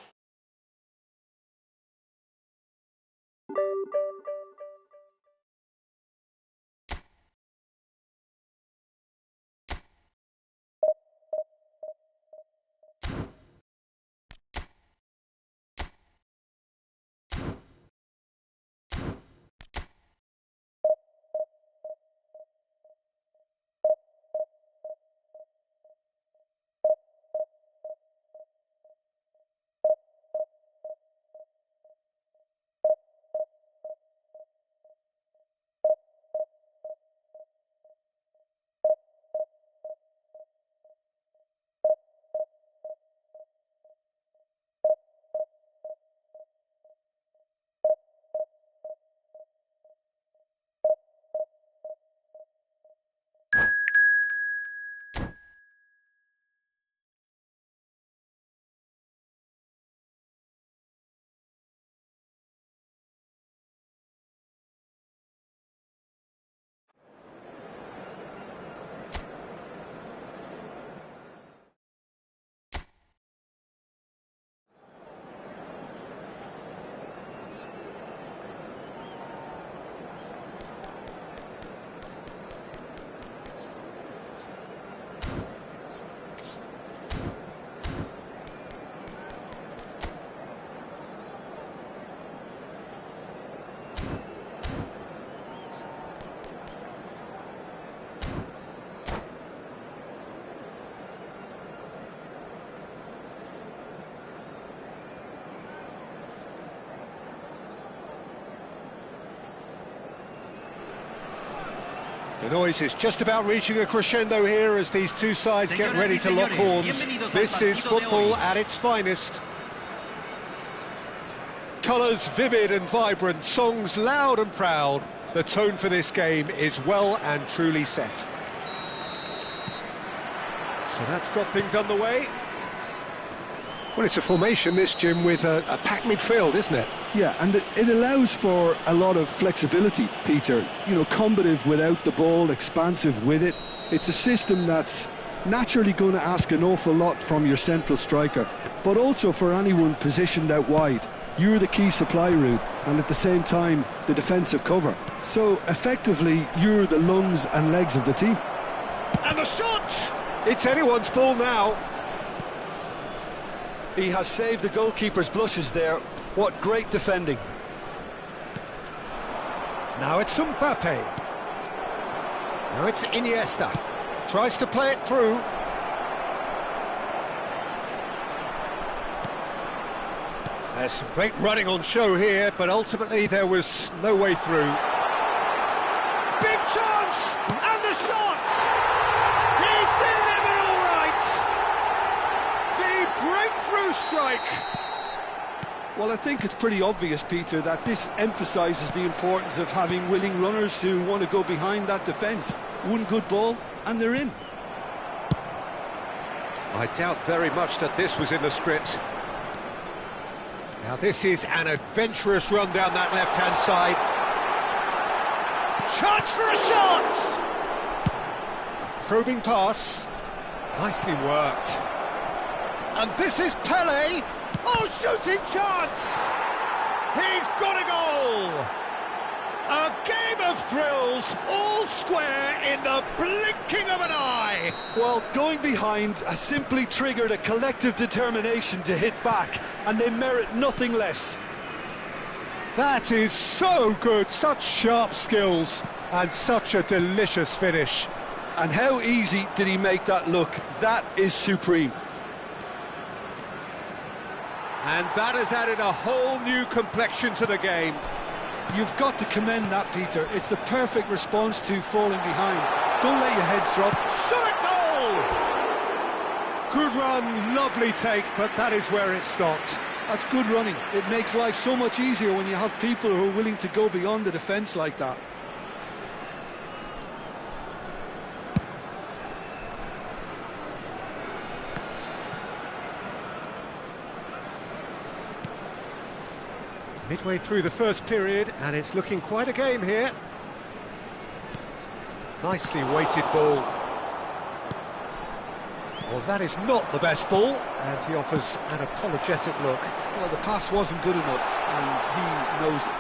The noise is just about reaching a crescendo here as these two sides get ready to lock horns. This is football at its finest. Colours vivid and vibrant, songs loud and proud. The tone for this game is well and truly set. So that's got things underway. Well, it's a formation, this, Jim, with a packed midfield, isn't it? Yeah, and it allows for a lot of flexibility, Peter. You know, combative without the ball, expansive with it. It's a system that's naturally going to ask an awful lot from your central striker, but also for anyone positioned out wide. You're the key supply route, and at the same time, the defensive cover. So, effectively, you're the lungs and legs of the team. And the shot! It's anyone's ball now. He has saved the goalkeeper's blushes there. What great defending. Now it's Mbappe. Now it's Iniesta. Tries to play it through. There's some great running on show here, but ultimately there was no way through. Big chance! And the shot! He's delivered all right! The breakthrough strike! Well, I think it's pretty obvious, Peter, that this emphasises the importance of having willing runners who want to go behind that defence. One good ball, and they're in. I doubt very much that this was in the script. Now this is an adventurous run down that left-hand side. Chance for a shot! A probing pass. Nicely worked. And this is Pele. Oh, shooting chance! He's got a goal! A game of thrills, all square in the blinking of an eye! Well, going behind has simply triggered a collective determination to hit back, and they merit nothing less. That is so good, such sharp skills, and such a delicious finish. And how easy did he make that look? That is supreme. And that has added a whole new complexion to the game. You've got to commend that, Peter. It's the perfect response to falling behind. Don't let your heads drop. Shot a goal! Good run, lovely take, but that is where it stopped. That's good running. It makes life so much easier when you have people who are willing to go beyond the defence like that. Midway through the first period, and it's looking quite a game here. Nicely weighted ball. Well, that is not the best ball, and he offers an apologetic look. Well, the pass wasn't good enough, and he knows it.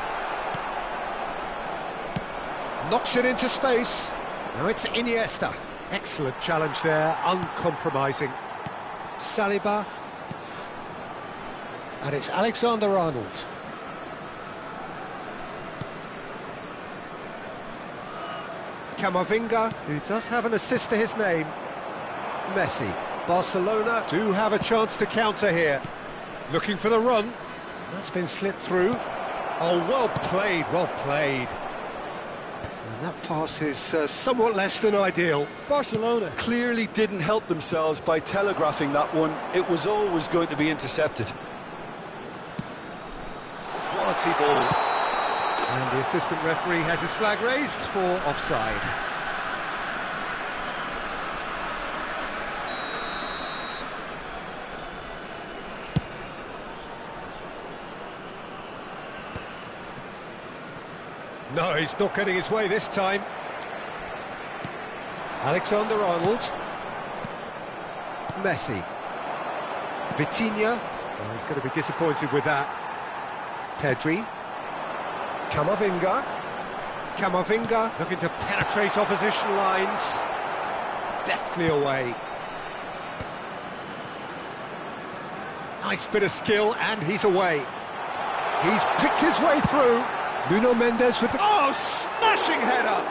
Knocks it into space. Now it's Iniesta. Excellent challenge there, uncompromising. Saliba. And it's Alexander-Arnold. Camavinga, who does have an assist to his name. Messi. Barcelona do have a chance to counter here. Looking for the run. That's been slipped through. Oh, well played, well played. And that pass is somewhat less than ideal. Barcelona clearly didn't help themselves by telegraphing that one. It was always going to be intercepted. Quality ball. And the assistant referee has his flag raised for offside. No, he's not getting his way this time. Alexander-Arnold. Messi. Vitinha. Oh, he's going to be disappointed with that. Pedri. Camavinga. Camavinga looking to penetrate opposition lines. Deftly away. Nice bit of skill, and he's away. He's picked his way through. Nuno Mendes with the... Oh, smashing header!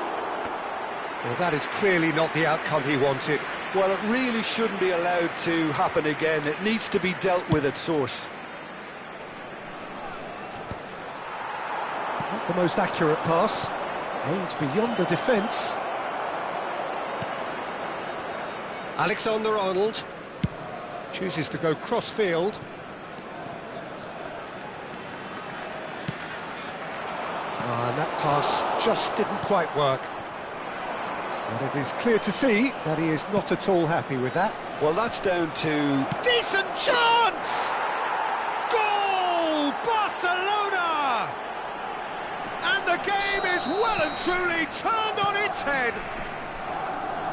Well, that is clearly not the outcome he wanted. Well, it really shouldn't be allowed to happen again. It needs to be dealt with at source. Not the most accurate pass. Aimed beyond the defence. Alexander-Arnold chooses to go cross-field. And that pass just didn't quite work. And it is clear to see that he is not at all happy with that. Well, that's down to... Decent chance! Goal! Barcelona! And the game is well and truly turned on its head.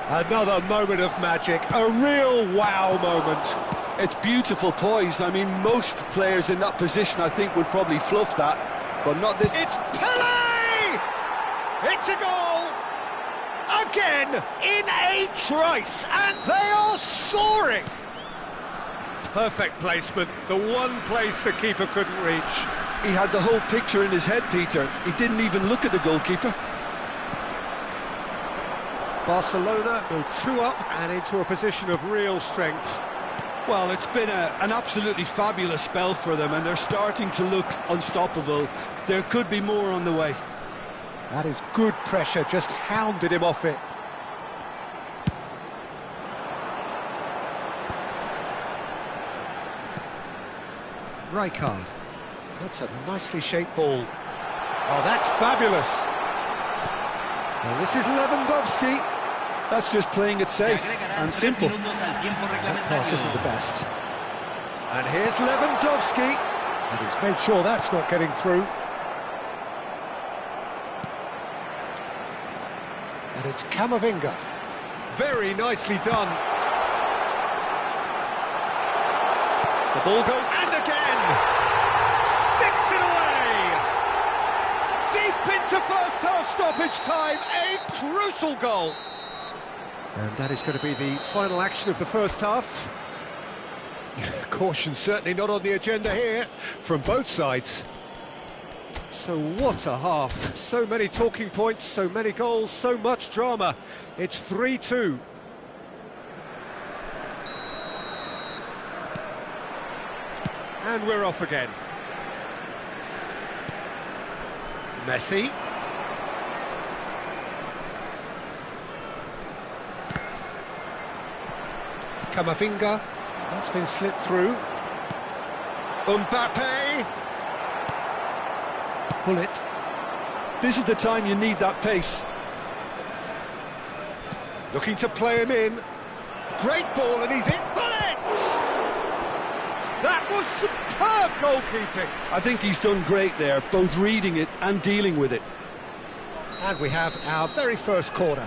Another moment of magic, a real wow moment. It's beautiful poise. I mean, most players in that position, I think, would probably fluff that, but not this. It's Pele! It's a goal! Again, in a trice, and they are soaring! Perfect placement, the one place the keeper couldn't reach. He had the whole picture in his head, Peter. He didn't even look at the goalkeeper. Barcelona go 2 up and into a position of real strength. Well, it's been an absolutely fabulous spell for them, and they're starting to look unstoppable. There could be more on the way. That is good pressure, just hounded him off it. Rijkaard. That's a nicely shaped ball. Oh, that's fabulous. Well, this is Lewandowski. That's just playing it safe and simple. That pass isn't the best. And here's Lewandowski. And he's made sure that's not getting through. And it's Camavinga. Very nicely done. The ball goes, and again! Sticks it away! Deep into first half stoppage time, a crucial goal! And that is going to be the final action of the first half. Caution certainly not on the agenda here, from both sides. So what a half. So many talking points, so many goals, so much drama. It's 3-2. And we're off again. Messi. Camavinga. That's been slipped through. Mbappe. Pull it. This is the time you need that pace. Looking to play him in. Great ball and he's in. Pull it! That was superb goalkeeping. I think he's done great there, both reading it and dealing with it. And we have our very first corner.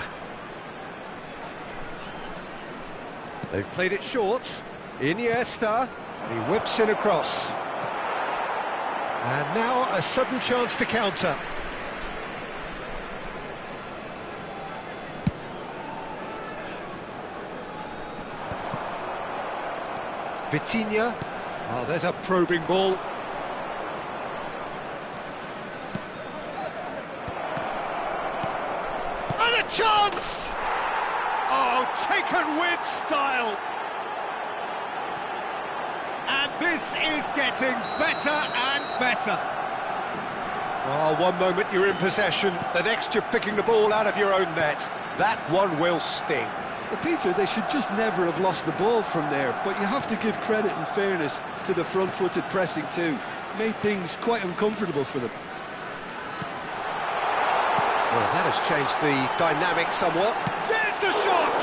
They've played it short. Iniesta, and he whips in across. And now a sudden chance to counter. Vitinha. Oh, there's a probing ball. And a chance! Oh, taken with style. And this is getting better and better. Oh, one moment you're in possession, the next you're picking the ball out of your own net. That one will sting. Well, Peter, they should just never have lost the ball from there, but you have to give credit and fairness to the front-footed pressing too. Made things quite uncomfortable for them. Well, that has changed the dynamic somewhat. There's the shot!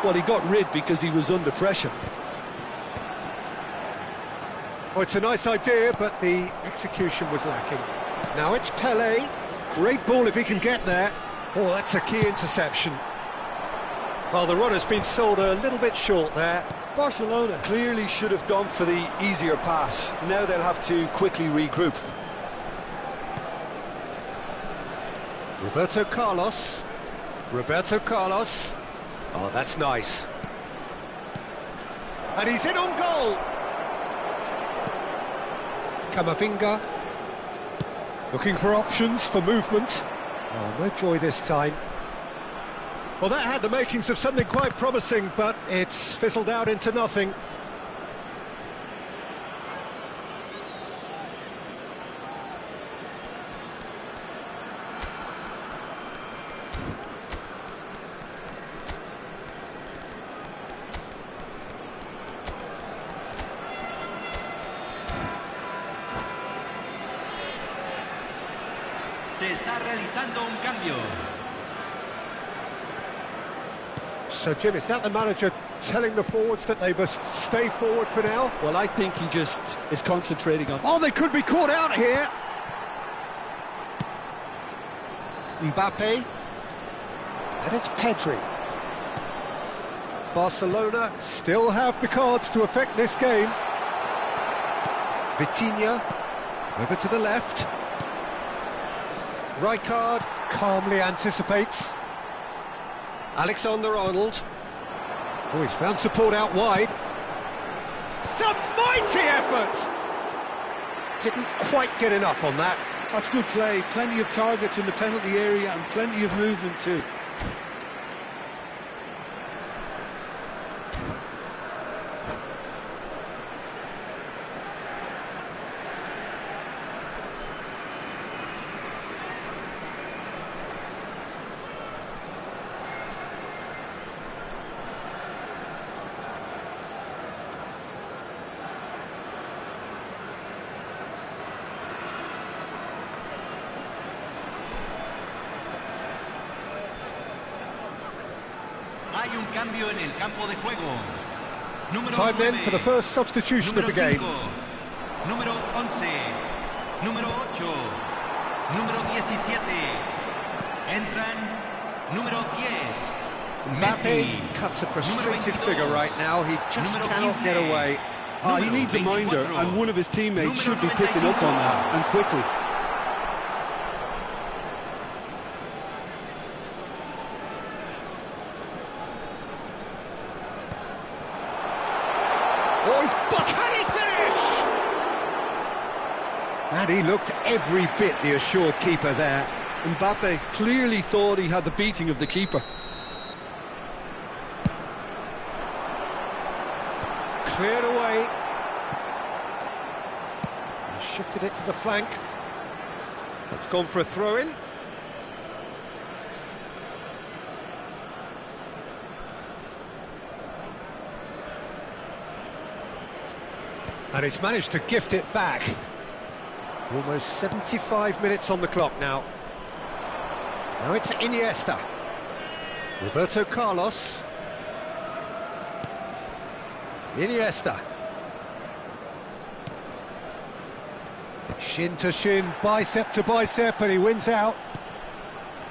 Well, he got rid because he was under pressure. Oh, it's a nice idea, but the execution was lacking. Now it's Pele. Great ball if he can get there. Oh, that's a key interception. Well, the runner's been sold a little bit short there. Barcelona clearly should have gone for the easier pass. Now they'll have to quickly regroup. Roberto Carlos. Roberto Carlos. Oh, that's nice. And he's in on goal. Camavinga. Looking for options for movement. Oh, no joy this time. Well, that had the makings of something quite promising, but it's fizzled out into nothing. Se está realizando un cambio. So, Jim, is that the manager telling the forwards that they must stay forward for now? Well, I think he just is concentrating on... Oh, they could be caught out here. Mbappe. And it's Pedri. Barcelona still have the cards to affect this game. Vitinha, over to the left. Rijkaard calmly anticipates. Alexander-Arnold. Oh, he's found support out wide. It's a mighty effort! Didn't quite get enough on that. That's good play. Plenty of targets in the penalty area and plenty of movement too. Hay un cambio en el campo de juego. Número Time 9, then for the first substitution of the game. 5, número 11, número 8, número 17. Entran número 10. Mbappe cuts a frustrated figure right now. He just cannot get away. He needs a minder, and one of his teammates should be picking up on that, and quickly. Oh, he's bust. Can he finish? And he looked every bit the assured keeper there. Mbappe clearly thought he had the beating of the keeper. Cleared away. He shifted it to the flank. It's gone for a throw-in. And he's managed to gift it back. Almost 75 minutes on the clock now. Now it's Iniesta. Roberto Carlos. Iniesta. Shin to shin, bicep to bicep, and he wins out.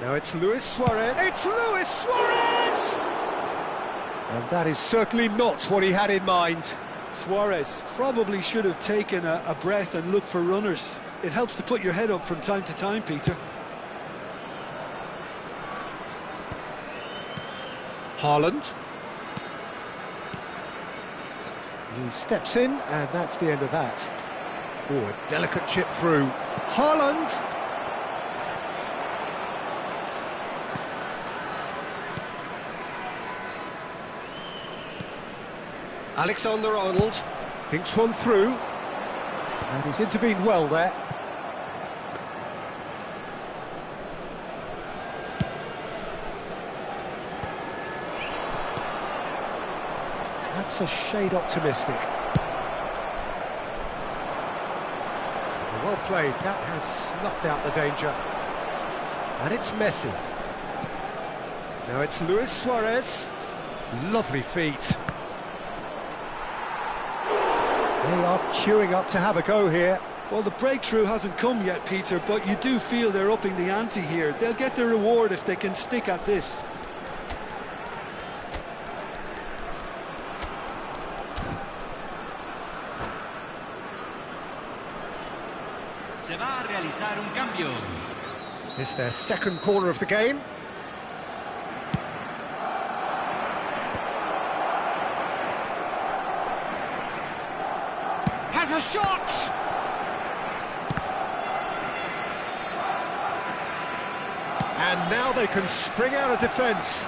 Now it's Luis Suarez. It's Luis Suarez! And that is certainly not what he had in mind. Suarez probably should have taken a breath and looked for runners. It helps to put your head up from time to time, Peter. Haaland. He steps in, and that's the end of that. Oh, a delicate chip through. Haaland! Alexander-Arnold thinks one through, and he's intervened well there. That's a shade optimistic. Well played, that has snuffed out the danger. And it's Messi. Now it's Luis Suarez. Lovely feet. They are queuing up to have a go here. Well, the breakthrough hasn't come yet, Peter, but you do feel they're upping the ante here. They'll get their reward if they can stick at this. Se va a realizar un cambio. It's their second corner of the game. Has a shot! And now they can spring out of defence.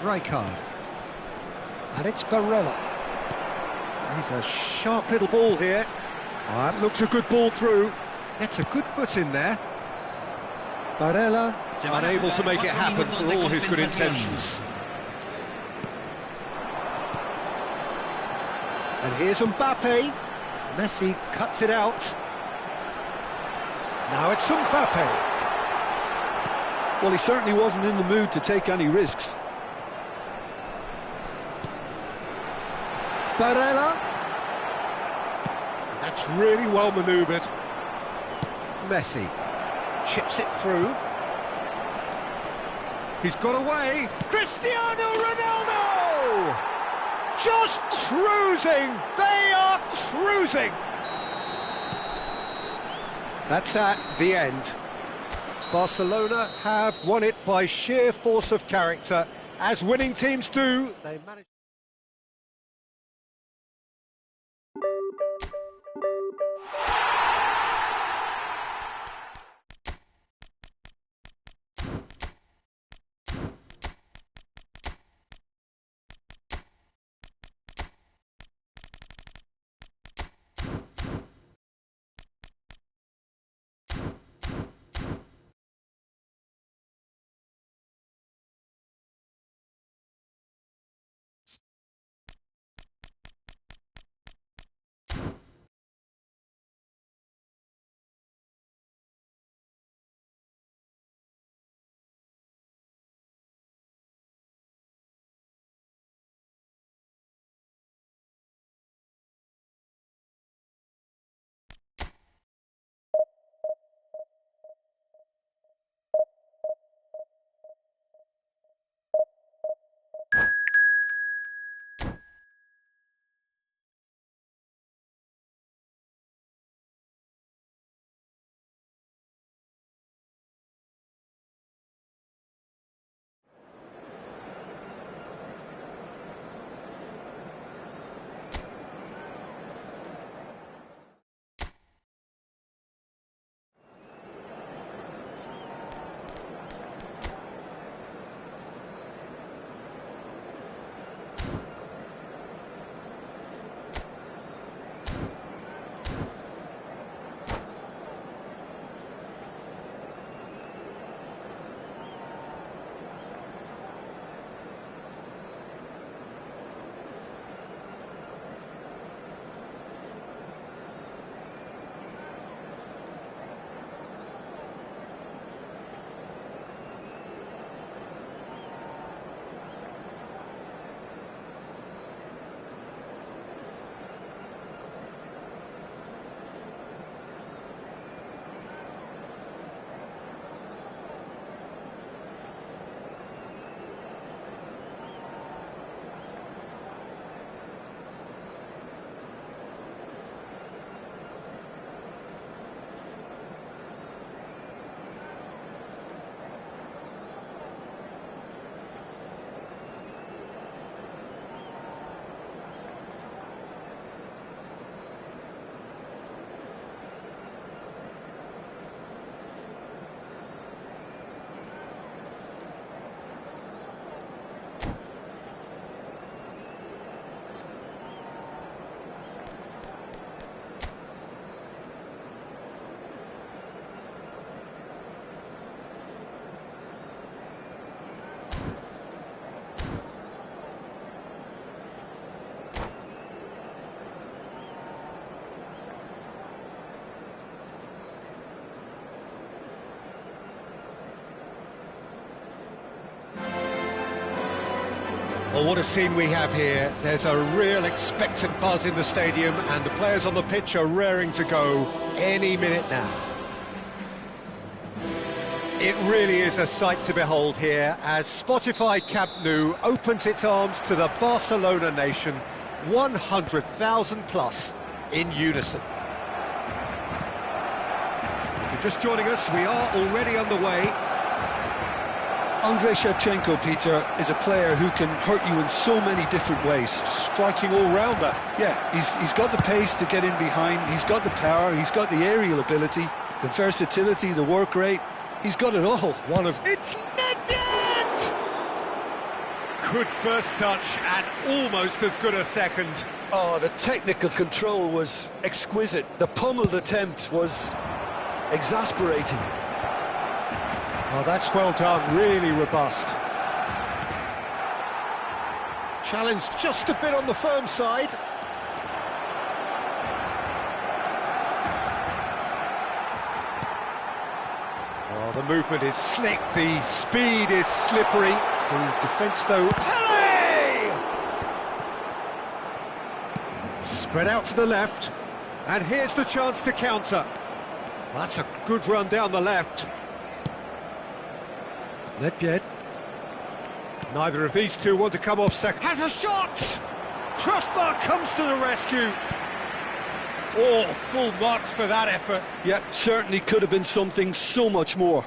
Rijkaard. And it's Barella. He's a sharp little ball here. Oh, that looks a good ball through. Gets a good foot in there. Barella unable to make it happen for all his good intentions. And here's Mbappe. Messi cuts it out. Now it's Mbappe. Well, he certainly wasn't in the mood to take any risks. Barella. That's really well manoeuvred. Messi chips it through. He's got away. Cristiano Ronaldo! Just cruising! They are cruising! That's at the end. Barcelona have won it by sheer force of character. As winning teams do, they manage... Well, what a scene we have here. There's a real expectant buzz in the stadium and the players on the pitch are raring to go any minute now. It really is a sight to behold here as Spotify Camp Nou opens its arms to the Barcelona nation, 100,000 plus in unison. If you're just joining us, we are already underway. Andrei Shevchenko, Peter, is a player who can hurt you in so many different ways. Striking all-rounder. Yeah, he's got the pace to get in behind, he's got the power, he's got the aerial ability, the versatility, the work rate. He's got it all. It's Nedved! Good first touch and almost as good a second. Oh, the technical control was exquisite. The pummeled attempt was exasperating. Oh, that's well done, really robust. Challenge just a bit on the firm side. The movement is slick, the speed is slippery. The defence, though... Pele! Spread out to the left, and here's the chance to counter. Well, that's a good run down the left. Nedved. Neither of these two want to come off second. Has a shot! Crossbar comes to the rescue. Oh, full marks for that effort. Yeah, certainly could have been something so much more.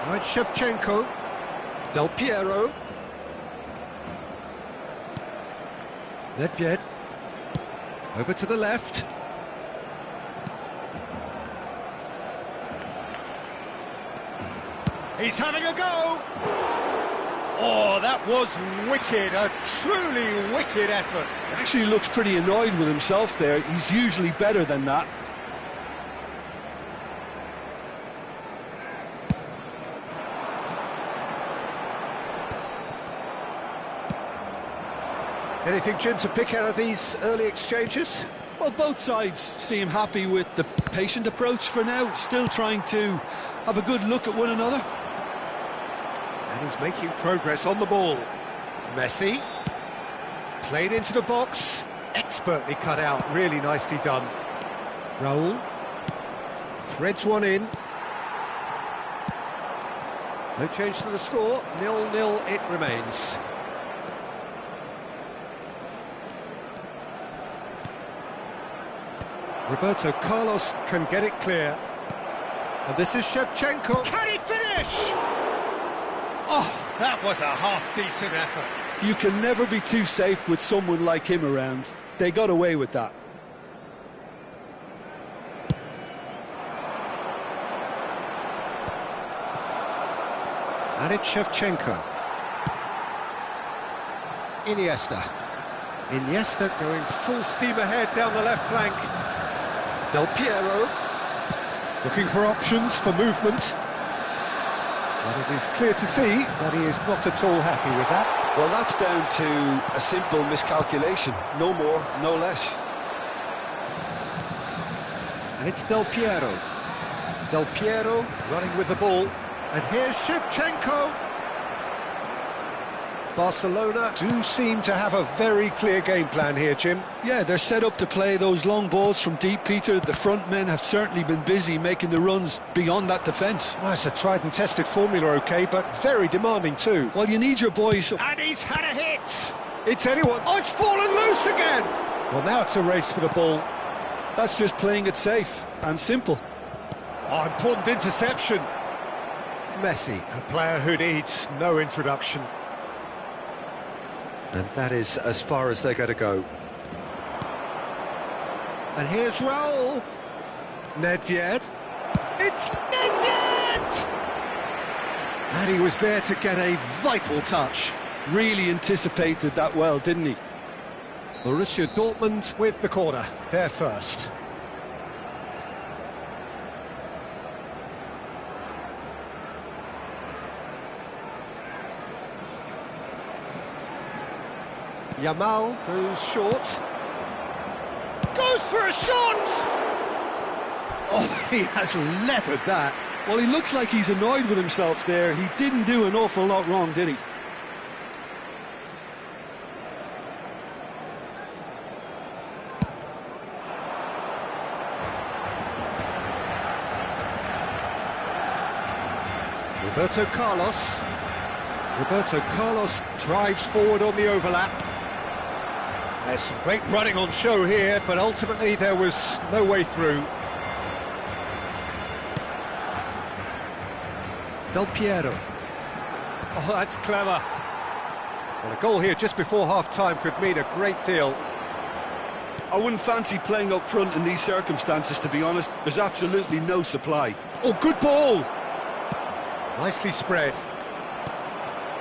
Right, Shevchenko. Del Piero. Nedved. Over to the left. He's having a go! Oh, that was wicked, a truly wicked effort. He actually looks pretty annoyed with himself there. He's usually better than that. Anything, Jim, to pick out of these early exchanges? Well, both sides seem happy with the patient approach for now, still trying to have a good look at one another. And he's making progress on the ball. Messi. Played into the box. Expertly cut out, really nicely done. Raul. Threads one in. No change to the score, 0-0 it remains. Roberto Carlos can get it clear. And this is Shevchenko. Can he finish? Oh, that was a half-decent effort. You can never be too safe with someone like him around. They got away with that. And it's Shevchenko. Iniesta going full steam ahead down the left flank. Del Piero looking for options for movement. But it is clear to see that he is not at all happy with that. Well, that's down to a simple miscalculation. No more, no less. And it's Del Piero. Del Piero running with the ball. And here's Shevchenko. Barcelona do seem to have a very clear game plan here, Jim. Yeah, they're set up to play those long balls from deep, Peter. The front men have certainly been busy making the runs beyond that defence. Well, it's a tried and tested formula, OK, but very demanding too. Well, you need your boys... And he's had a hit! It's anyone... Oh, it's fallen loose again! Well, now it's a race for the ball. That's just playing it safe and simple. Oh, important interception. Messi, a player who needs no introduction. And that is as far as they're going to go. And here's Raul. Nedved. It's Nedved! And he was there to get a vital touch. Really anticipated that well, didn't he? Borussia Dortmund with the corner. They're first. Yamal goes short. Goes for a shot! Oh, he has leathered that. Well, he looks like he's annoyed with himself there. He didn't do an awful lot wrong, did he? Roberto Carlos. Roberto Carlos drives forward on the overlap. There's some great running on show here, but ultimately there was no way through. Del Piero. Oh, that's clever. Well, a goal here just before half-time could mean a great deal. I wouldn't fancy playing up front in these circumstances, to be honest. There's absolutely no supply. Oh, good ball! Nicely spread.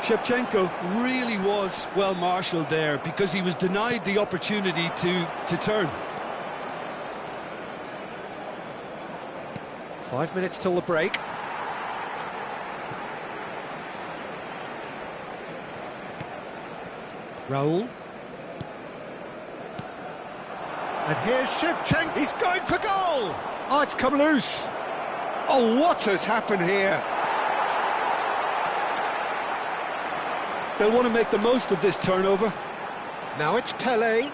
Shevchenko really was well marshalled there because he was denied the opportunity to turn. 5 minutes till the break. Raul. And here's Shevchenko. He's going for goal. Oh, it's come loose. Oh, what has happened here? They'll want to make the most of this turnover. Now it's Pelé.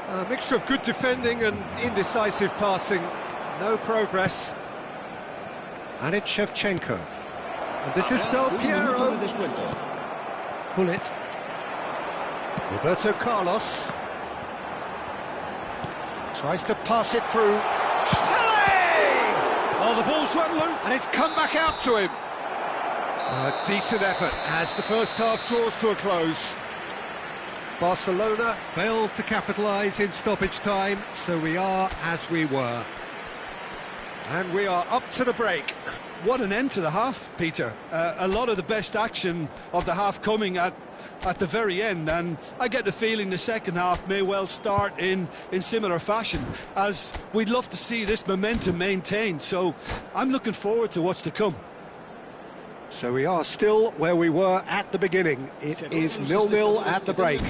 A mixture of good defending and indecisive passing. No progress. And it's Shevchenko. And this is Del Piero. Pull it. Roberto Carlos. Tries to pass it through. Pelé! Oh, the ball's run loose. And it's come back out to him. A decent effort as the first half draws to a close. Barcelona failed to capitalise in stoppage time, so we are as we were. And we are up to the break. What an end to the half, Peter. A lot of the best action of the half coming at the very end, and I get the feeling the second half may well start in similar fashion, as we'd love to see this momentum maintained, so I'm looking forward to what's to come. So we are still where we were at the beginning. It is 0-0 at the break.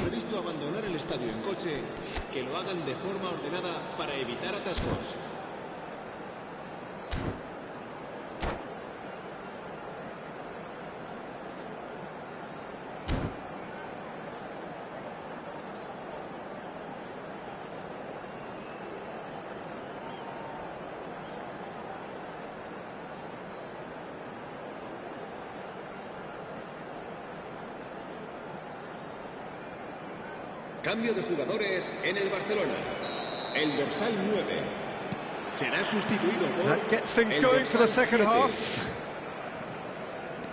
Cambio de jugadores en el Barcelona. El dorsal 9 será sustituido por... That gets things going for the second half.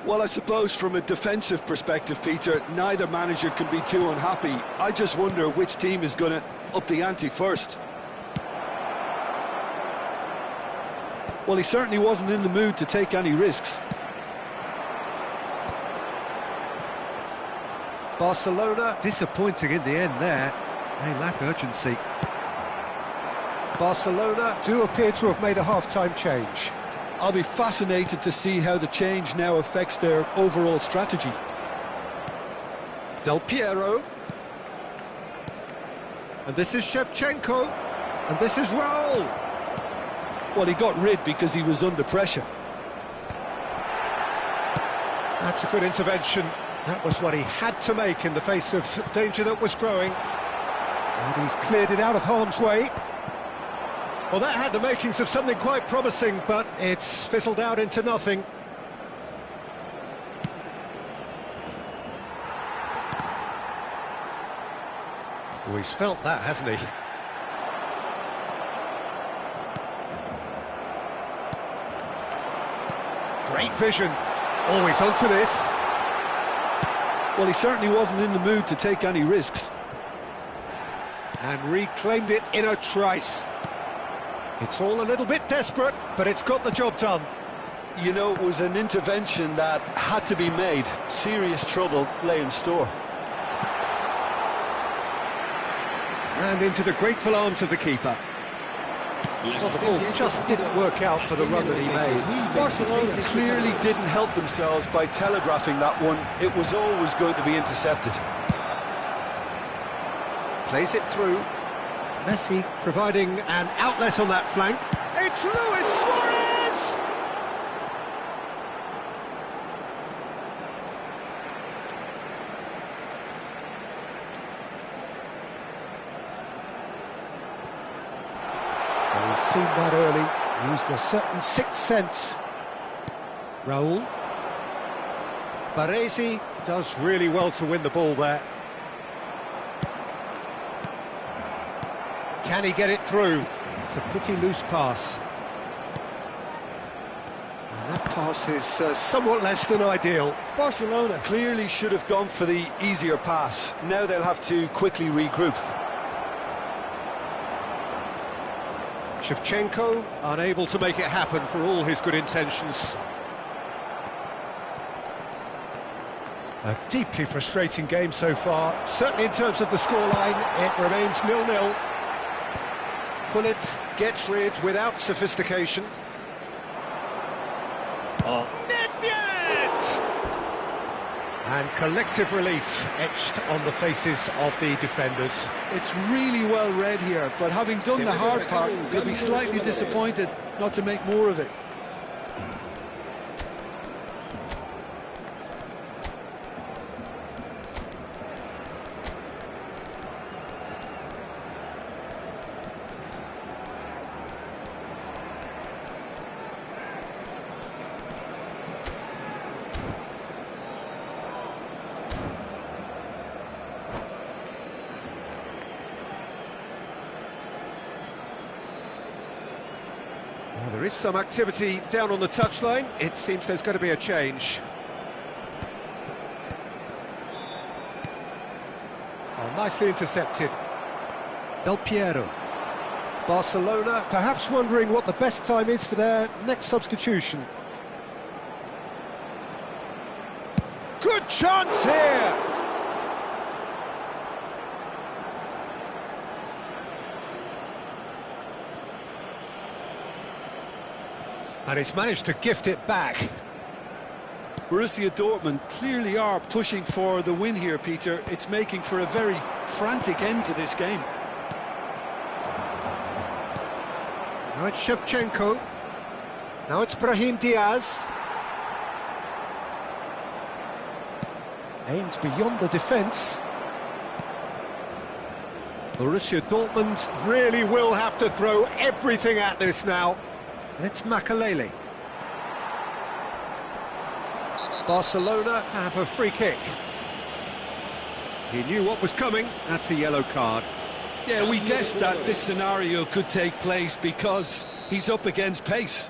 Well, I suppose from a defensive perspective, Peter, neither manager can be too unhappy. I just wonder which team is going to up the ante first. Well, he certainly wasn't in the mood to take any risks. Barcelona disappointing in the end there. They lack urgency. Barcelona do appear to have made a half-time change. I'll be fascinated to see how the change now affects their overall strategy. Del Piero. And this is Shevchenko. And this is Raul. Well, he got rid because he was under pressure. That's a good intervention. That was what he had to make in the face of danger that was growing. And he's cleared it out of harm's way. Well, that had the makings of something quite promising, but it's fizzled out into nothing. Oh, he's felt that, hasn't he? Great vision. Always onto this. Well, he certainly wasn't in the mood to take any risks. And reclaimed it in a trice. It's all a little bit desperate, but it's got the job done. You know, it was an intervention that had to be made. Serious trouble lay in store. And into the grateful arms of the keeper. Well, the ball just didn't work out for the run that he made. Barcelona clearly didn't help themselves by telegraphing that one. It was always going to be intercepted. Plays it through. Messi providing an outlet on that flank. It's Luis Suarez! Well, he's seen that early, used a certain sixth sense. Raul. Baresi does really well to win the ball there. Can he get it through? It's a pretty loose pass. And that pass is somewhat less than ideal. Barcelona clearly should have gone for the easier pass. Now they'll have to quickly regroup. Shevchenko unable to make it happen for all his good intentions. A deeply frustrating game so far. Certainly in terms of the scoreline, it remains 0-0. Gullit gets rid without sophistication. Oh, Nedved! And collective relief etched on the faces of the defenders. It's really well read here, but having done the hard part, you'll be slightly disappointed not to make more of it. Well, there is some activity down on the touchline. It seems there's going to be a change. Oh, nicely intercepted. Del Piero. Barcelona perhaps wondering what the best time is for their next substitution. Good chance here! And he's managed to gift it back. Borussia Dortmund clearly are pushing for the win here, Peter. It's making for a very frantic end to this game. Now it's Shevchenko. Now it's Brahim Diaz. Aimed beyond the defence. Borussia Dortmund really will have to throw everything at this now. And it's Makalele. Barcelona have a free kick. He knew what was coming. That's a yellow card. Yeah, we guessed that this scenario could take place because he's up against pace.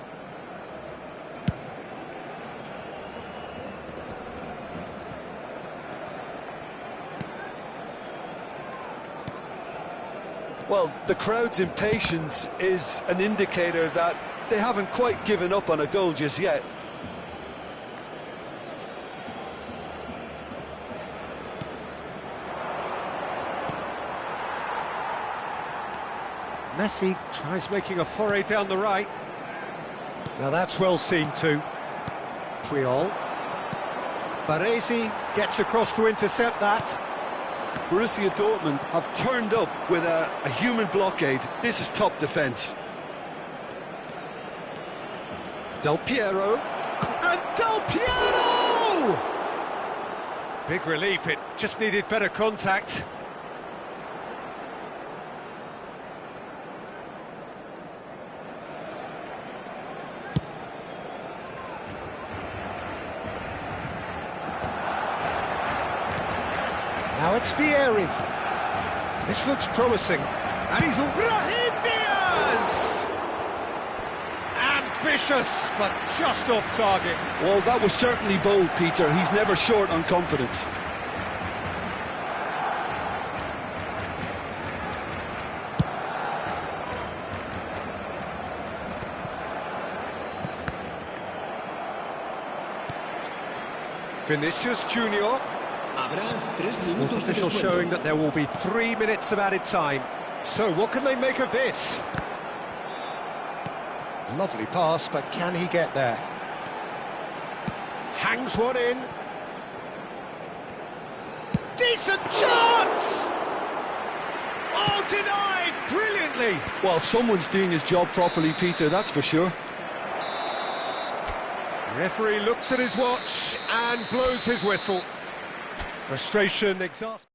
Well, the crowd's impatience is an indicator that they haven't quite given up on a goal just yet. Messi tries making a foray down the right. Now that's well seen too. Puyol. Baresi gets across to intercept that. Borussia Dortmund have turned up with a human blockade. This is top defence. Del Piero. And Del Piero! Big relief, it just needed better contact. Now it's Vieri. This looks promising. And he's Brahim Diaz! Ambitious, but just off target. Well, that was certainly bold, Peter. He's never short on confidence. Vinicius Junior. Fourth official showing that there will be 3 minutes of added time. So what can they make of this? Lovely pass, but can he get there? Hangs one in. Decent chance! Oh, denied brilliantly! Well, someone's doing his job properly, Peter, that's for sure. Referee looks at his watch and blows his whistle. Frustration, exhaustion.